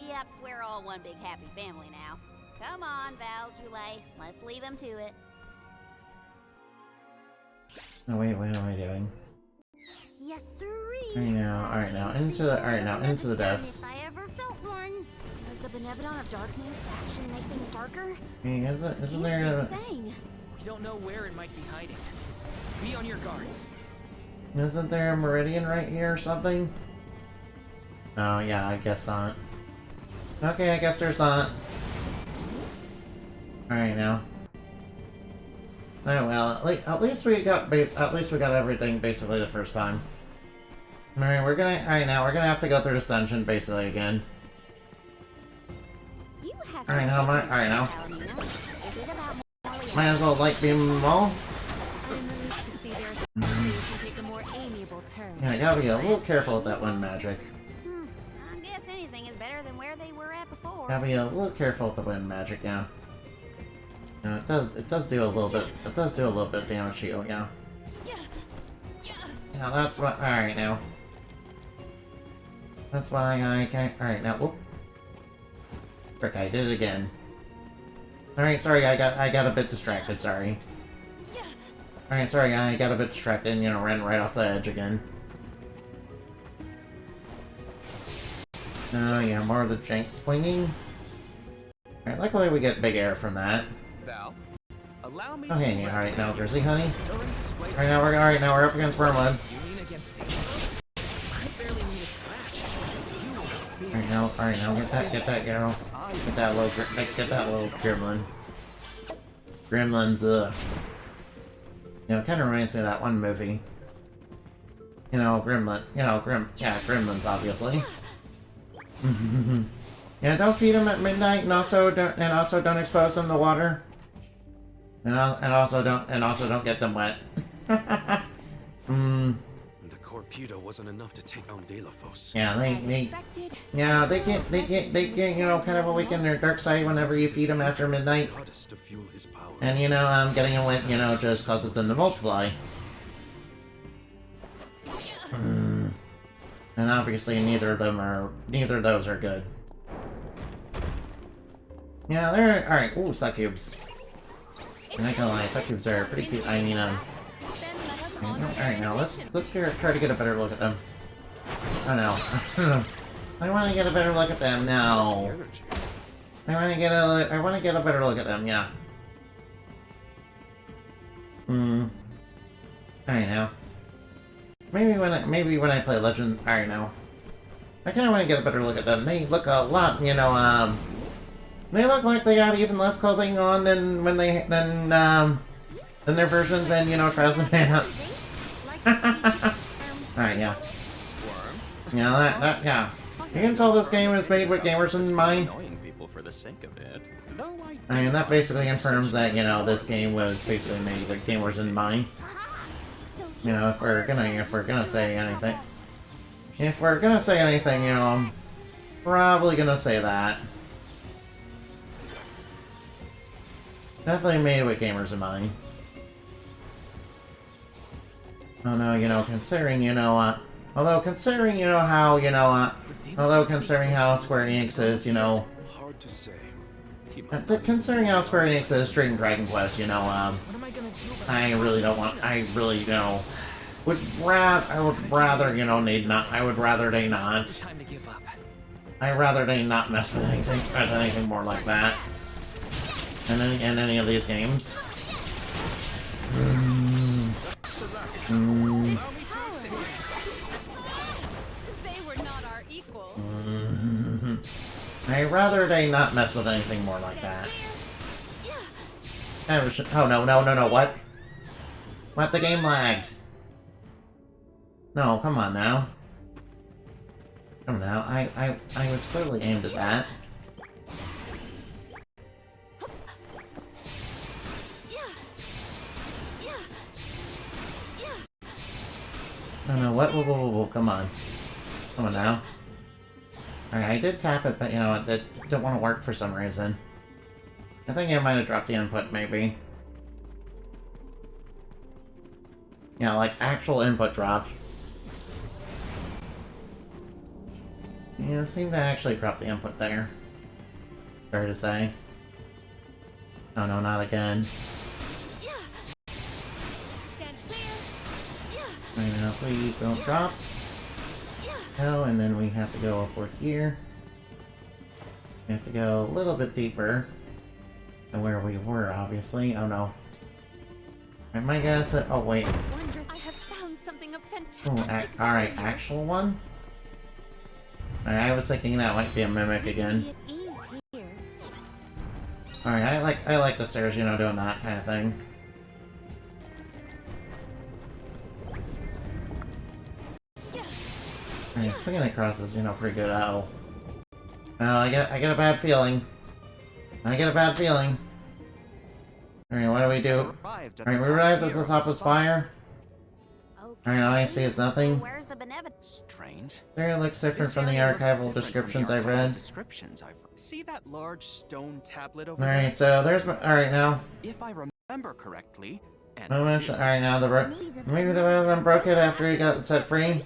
Yep, we're all one big happy family now. Come on, Val, Julie. Let's leave him to it. Oh wait, what am I doing? Yes, sirree. Alright now, into the depths. If I ever felt one. Does the Benevolent of Darkness actually make things darker? Hey, isn't there Thing. We don't know where it might be hiding. Be on your guards. Isn't there a meridian right here or something? Oh yeah, I guess not. Okay, I guess there's not. Alright now. Oh well, at least we got everything basically the first time. Alright, we're gonna have to go through this dungeon basically again. Alright now, might as well light beam them all. Yeah, I gotta be a little careful with that wind magic. I guess anything is better than where they were at before. Gotta be a little careful with the wind magic, yeah. No, it does do a little bit of damage to you, yeah. Yeah, that's what. Alright now. That's why I can't. Alright now, whoop. Frick, I did it again. Alright, sorry, I got a bit distracted, sorry. Alright, sorry, I got a bit distracted and, you know, ran right off the edge again. Oh yeah, more of the jank swinging. Alright, luckily we get big air from that. Okay, yeah, alright now, Jersey Honey. Alright now we're up against Wormwood. Alright now, get that, you know. Get that little gremlin. Gremlins, you know, it kind of reminds me of that one movie. You know, Gremlins, obviously. Yeah, don't feed them at midnight, and also don't expose them to water. And also don't get them wet. The torpedo wasn't enough to take down Delafos. Yeah, they get, you know, kind of awaken their dark side whenever you feed them after midnight. To fuel his power. And, you know, getting them wet, you know, just causes them to multiply. And obviously neither of those are good. Yeah, they're alright. Ooh, succubes. I'm not gonna lie, succubes are pretty cute. I mean, alright, now let's try to get a better look at them. Oh no. I want to get a better look at them. No. I want to get a better look at them. Yeah. Alright now. Maybe when I play Legend. Alright now. I kind of want to get a better look at them. They look a lot, you know, they look like they got even less clothing on than their versions than, you know, Trazomania. Alright, yeah. Yeah, yeah. You can tell this game is made with gamers in mind. I mean, that basically confirms that, you know, this game was basically made with gamers in mind. You know, if we're gonna say anything. If we're gonna say anything, you know, I'm probably gonna say that. Definitely made with gamers in mind. Oh no, you know, considering, you know, although considering, you know, how, you know, considering how Square Enix is, you know, Hard to say. considering how Square Enix is treating Dragon Quest, you know, I really, you know, I would rather, you know, I would rather they not. I'd rather they not mess with anything more like that. In any of these games. They were not our equals. I'd rather they not mess with anything more like that. Oh no, what? What, the game lagged? No, come on now. Come on now, I was clearly aimed at that. Oh no, what? Whoa, come on. Come on now. Alright, I did tap it, but you know, it didn't want to work for some reason. I think I might have dropped the input, maybe. Yeah, like, actual input drop. Yeah, it seemed to actually drop the input there. Fair to say. Oh no, not again. Right now, please don't drop. Oh, and then we have to go upward here. We have to go a little bit deeper than where we were, obviously. Oh no. Am I gonna say? Oh wait. I have found something of fantastic. Oh, alright, actual one? I was thinking that might be a mimic again. Alright, I like the stairs, you know, doing that kind of thing. Alright, swinging across is, you know, pretty good. Oh. Oh, I get a bad feeling. Alright, what do we do? Alright, we arrived at the top of the spire. Alright, all I see is nothing. Where's the benevolent? Strange. There looks different from the archival descriptions I've read. See that large stone tablet over Alright, so there's my. Alright, now. If I remember correctly, and Alright, now maybe the one of them broke it after he got set free.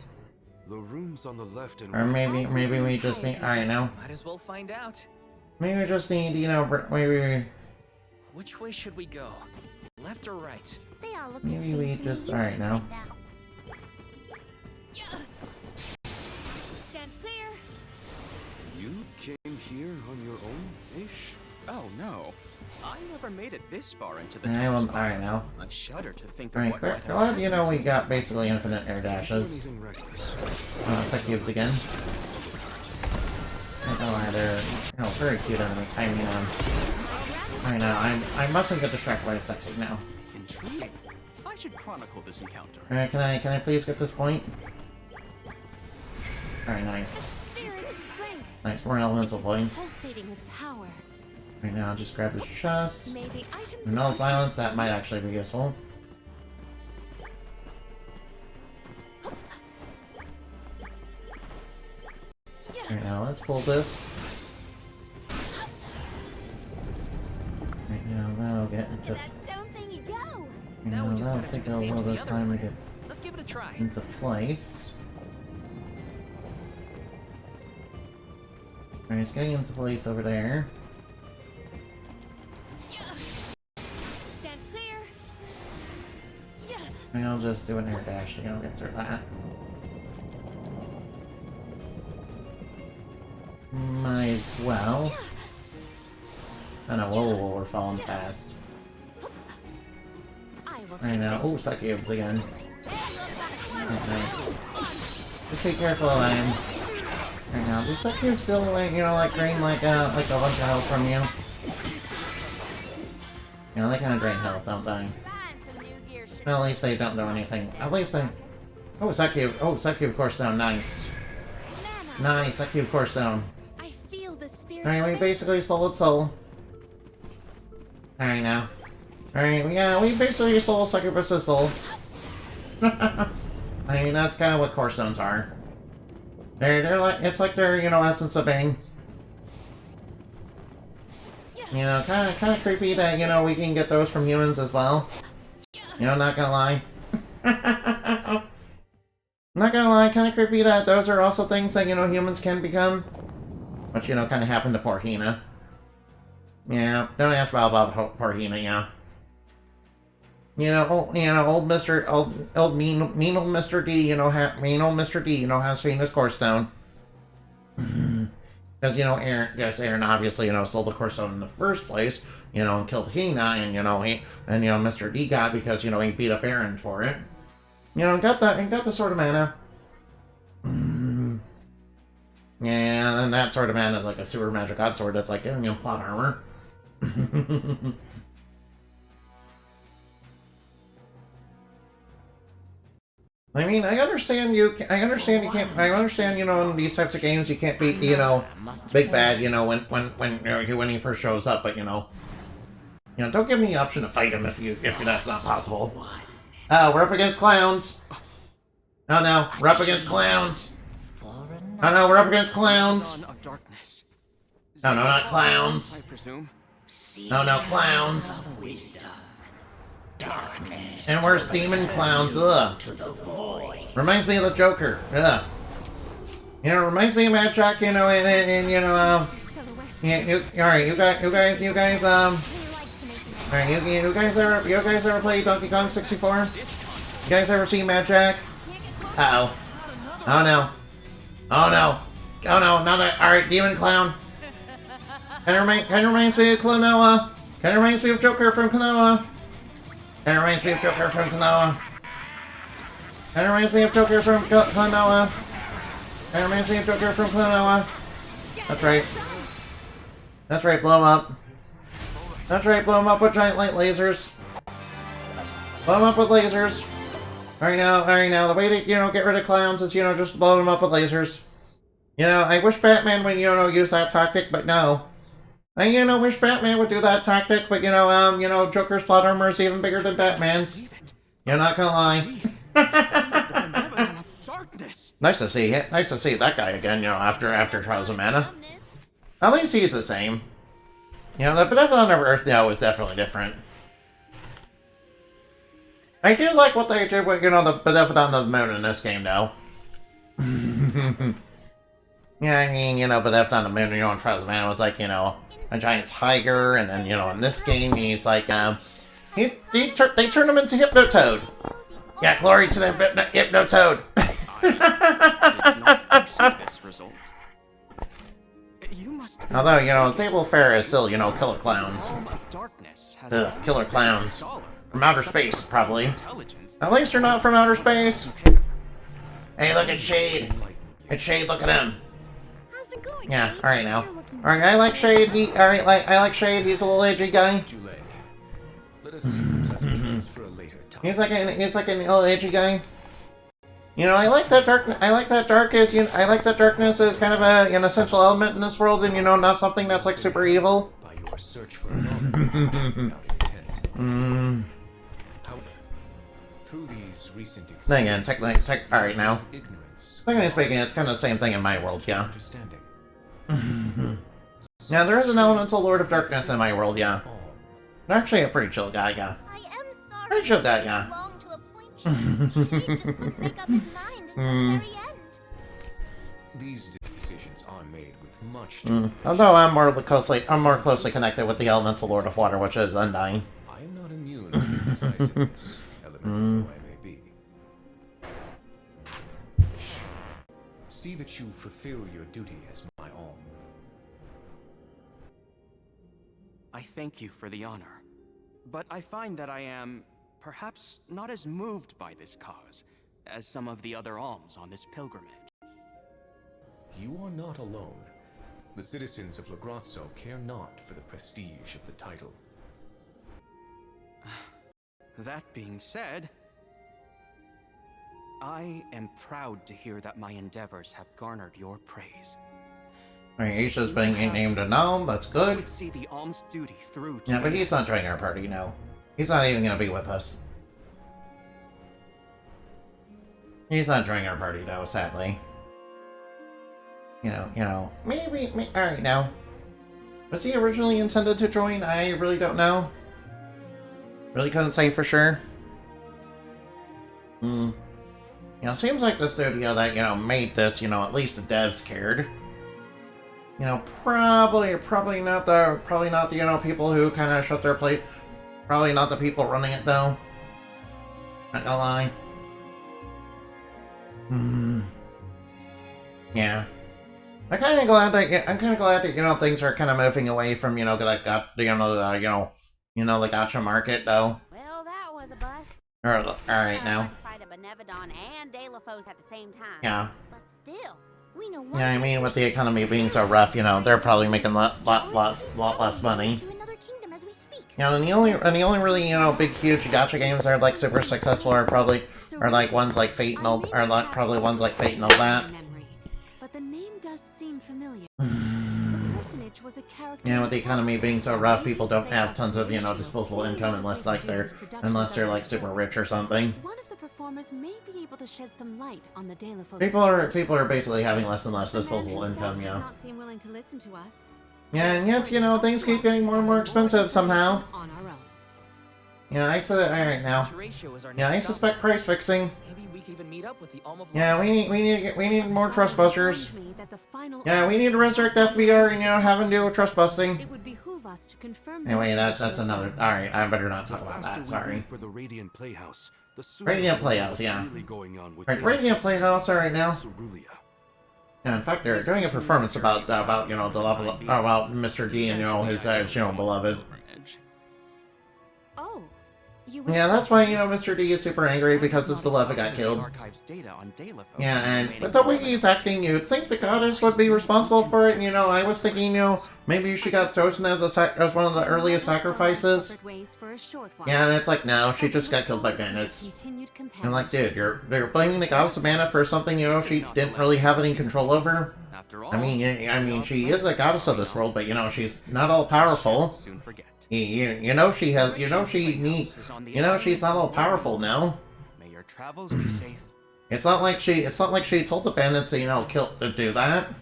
The rooms on the left and Or maybe we just need. Alright, now. Might as well find out. Maybe we just need, you know, maybe. Which way should we go? Left or right? They all look Maybe the we same just. to me Alright, now. Stand clear. you came here on your own, Ish? oh no, I never made it this far into the Alright, now. I shudder to think of Alright, what might have well, you know, we got basically infinite air dashes. Anything reckless. Succubes again. Oh, they're, you know, very cute enemy. I mean, Alright, now, I mustn't get distracted by a sexy now. Intriguing. I should chronicle this encounter. Alright, can I please get this point? Alright, nice. Spirit strength. Nice, more elemental It was points. pulsating with power. Right now, just grab this chest. Maybe items No of silence, that interest. might actually be useful. Right now, let's pull this. Right now, that'll get into. That stone thingy go. Right Now now, we just that'll gotta take do a the same little to bit the of other time to one. get Let's give it a try. into place. Alright, it's getting into place over there. Stand clear. And I'll just do an air dash to get through that. Might as well. Oh no, whoa, we're falling fast. I will Right take now, oh, this. Psychiobes again. That's nice. Just be careful, Ryan. Right now, do Psychiobes still, like, you know, like, drain, like a bunch of health from you? You know, they kind of drain health, don't they? Find some new gear. Well, at least they don't do anything. At least they... Oh, Psychiube Core Stone, nice. Nice, Psychiube Core Stone. I feel the spirit. Alright, we basically stole its soul. Alright now. Alright, yeah, we basically stole Succubus's soul. I mean, that's kind of what core stones are. They're like, it's like their, you know, essence of being. You know, kind of creepy that, you know, we can get those from humans as well. You know, not gonna lie. Not gonna lie, kind of creepy that those are also things that, you know, humans can become. Which, you know, kind of happened to poor Hina. Yeah, don't ask about poor Hina, yeah. You know, old mean old Mr. D, you know, mean old Mr. D, you know, has Hina's core stone. Because, you know, Aaron obviously, you know, stole the core stone in the first place, you know, and killed Hina, and, you know, Mr. D got because, you know, he beat up Aaron for it. You know, got the sword of mana. Yeah, and that sword of mana is like a super magic god sword that's like giving you plot armor. I mean, I understand, you know, in these types of games you can't beat, you know, big bad, you know, when he first shows up, but you know, don't give me the option to fight him if that's not possible. Oh, we're up against clowns. Oh no, we're up against clowns. Oh no, we're up against clowns. Oh no, not clowns. I presume. Oh no, clowns. And where's demon clowns? Ugh. Reminds me of the Joker. Ugh. You know, reminds me of Mad Jack. You know, and you know, yeah. Alright, you guys, alright, you guys ever play Donkey Kong 64? You guys ever see Mad Jack? Uh oh. Oh no. Oh no. Oh no, not that. Alright, demon clown. Kinda reminds me of Klonoa. Kinda reminds me of Joker from Klonoa. Kinda reminds me of Joker from Klonoa. Kinda reminds me of Joker from Klonoa. Kinda reminds me of Joker from Klonoa. That's right. That's right, blow him up. That's right, blow him up with giant light lasers. Blow him up with lasers. Alright now, the way to, you know, get rid of clowns is, you know, just blow them up with lasers. You know, I wish Batman would, you know, use that tactic, but no. I, you know, wish Batman would do that tactic, but, you know, Joker's plot armor is even bigger than Batman's. You're not gonna lie. Nice to see that guy again, you know, after Trials of Mana. At least he's the same. You know, the Benevolent of Earth now is definitely different. I do like what they did with, you know, the Benevolent of the Moon in this game, though. Yeah, I mean, you know, Benevolent of the Moon, you know, in Trials of Mana was like, you know, a giant tiger, and then, you know, in this game, he's like, they turned him into Hypnotoad. Yeah, glory to the Hypnotoad. Although, you know, Sable Fair is still, you know, killer clowns. Ugh, killer clowns. From outer space, probably. At least they're not from outer space. Hey, look at Shade. It's Shade, look at him. Yeah, alright now. Alright, I like Shade, I like Shade, he's a little edgy guy. He's like an little edgy guy. You know, I like that darkness is kind of an essential element in this world, and you know, not something that's like super evil. By your search for knowledge without intent. However, through these recent Then again, alright now. ignorance, Technically speaking, it's kind of the same thing in my world, yeah. understanding. Yeah, there is an elemental Lord of Darkness in my world, yeah. They're actually a pretty chill guy, yeah. I am sorry. Pretty chill guy, yeah. Long to appoint you. Shade just couldn't make up his mind until the very end. These decisions are made with much Although I'm more closely connected with the elemental Lord of Water, which is Undying. I am not immune to indecisiveness, elemental though I may be. See that you fulfill your duty as my alm. I thank you for the honor, but I find that I am perhaps not as moved by this cause as some of the other alms on this pilgrimage. You are not alone. The citizens of Lagrazzo care not for the prestige of the title. That being said, I am proud to hear that my endeavors have garnered your praise. Aisha's being named a gnome, that's good. Would see the alms duty through to Yeah, but he's not joining our party, no. He's not even gonna be with us. He's not joining our party, though, sadly. You know, maybe alright now. Was he originally intended to join? I really don't know. Really couldn't say for sure. You know, seems like the studio that, you know, made this, you know, at least the devs cared. You know, probably not the, you know, people who kind of shut their plate. Probably not the people running it, though. Not gonna lie. Yeah. I'm kind of glad that, you know, things are kind of moving away from, you know, the gacha market, though. Well, that was a bust. Alright now. Fight a Benevodon and De La Fosse at the same time. Yeah. But still, we know Yeah, I mean, with the economy being so rough, you know, they're probably making a lot less money. You know, and the only really, you know, big, huge gacha games that are like super successful are like ones like Fate and all, probably ones like Fate and all that. But the name does seem familiar. The personage was a character. Yeah, with the economy being so rough, people don't have tons of, you know, disposable income unless they're like super rich or something. One of the performers may be able to shed some light on the De La Fosse People are basically having less and less disposable income, yeah. does not seem willing to listen to us. Yeah, and yet, you know, things keep getting more and more expensive somehow. On our own. Yeah, alright now. Yeah, I suspect price fixing. Maybe we could even meet up with the alm of Yeah, we need more trust busters. Yeah, we need to resurrect FBR and, you know, have him do trust busting. It would behoove us to confirm. Anyway, that's another. Alright, I better not talk about that, sorry. For the Radiant Playhouse. Radiant Playhouse, yeah. Really going on with Right, Radiant Playhouse, alright now. Cerulean. Yeah, in fact, they're doing a performance about you know, about Mr. D and, you know, his, you know, beloved. Oh. Yeah, that's why, you know, Mr. D is super angry because his beloved got killed. Yeah, and with the way he's acting, you'd think the goddess would be responsible for it. You know, I was thinking, you know, maybe she got chosen as one of the earliest sacrifices. Yeah, and it's like, no, she just got killed by bandits. I'm like, dude, you're blaming the goddess of mana for something, you know, she didn't really have any control over. I mean, she is a goddess of this world, but you know, she's not all powerful. You know she's not all powerful now. May your travels be safe. It's not like she told the bandits to, you know, to do that.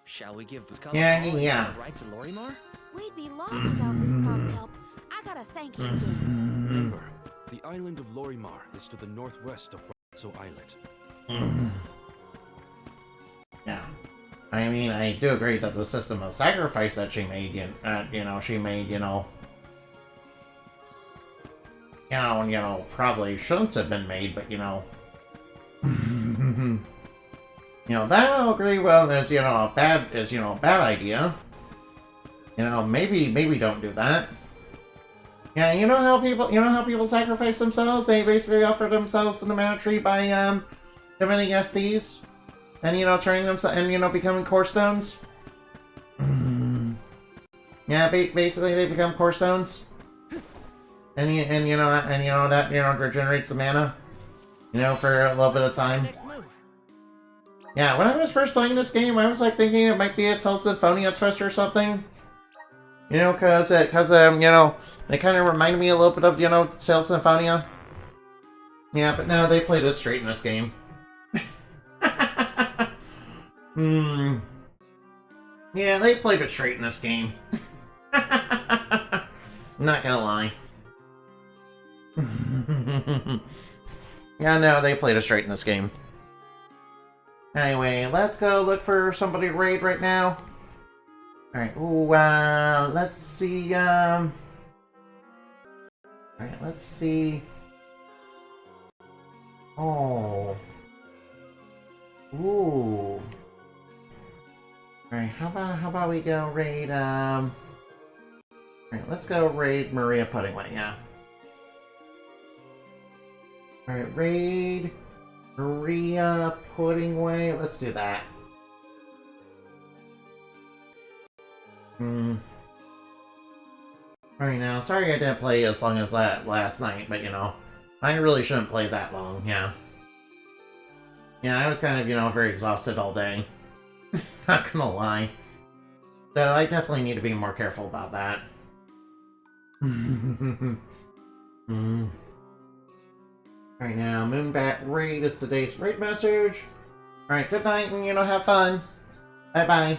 Shall we give Yeah. the right to Lorimar? We'd be lost without Ruskov's help. I gotta thank him again. Remember, the island of Lorimar is to the northwest of Razzo Islet. Yeah. I mean, I do agree that the system of sacrifice that she made, you know, probably shouldn't have been made, but, you know. You know, that I'll agree with is, you know, a bad idea. You know, maybe don't do that. Yeah, you know how people sacrifice themselves? They basically offer themselves to the mana tree by, divinity SDs. And, you know, turning them, and, you know, becoming core stones. Yeah, basically they become core stones. And you know that, you know, regenerates the mana. You know, for a little bit of time. Yeah, when I was first playing this game, I was like thinking it might be a Tales Symphonia twist or something. You know, cause you know, they kind of reminded me a little bit of, you know, Tales Symphonia. Yeah, but no, they played it straight in this game. Yeah, they played it straight in this game. Not gonna lie. Yeah, no, they played it straight in this game. Anyway, let's go look for somebody to raid right now. Alright, ooh, let's see, alright, let's see. Oh. Ooh. Alright, how about we go raid, alright, let's go raid Maria Puddingway, yeah. Alright, raid Maria Puddingway, let's do that. Alright now, sorry I didn't play as long as that last night, but you know, I really shouldn't play that long, yeah. Yeah, I was kind of, you know, very exhausted all day. Not gonna lie. So I definitely need to be more careful about that. Alright now, Moonbat Raid is today's raid message. Alright, good night and, you know, have fun. Bye-bye.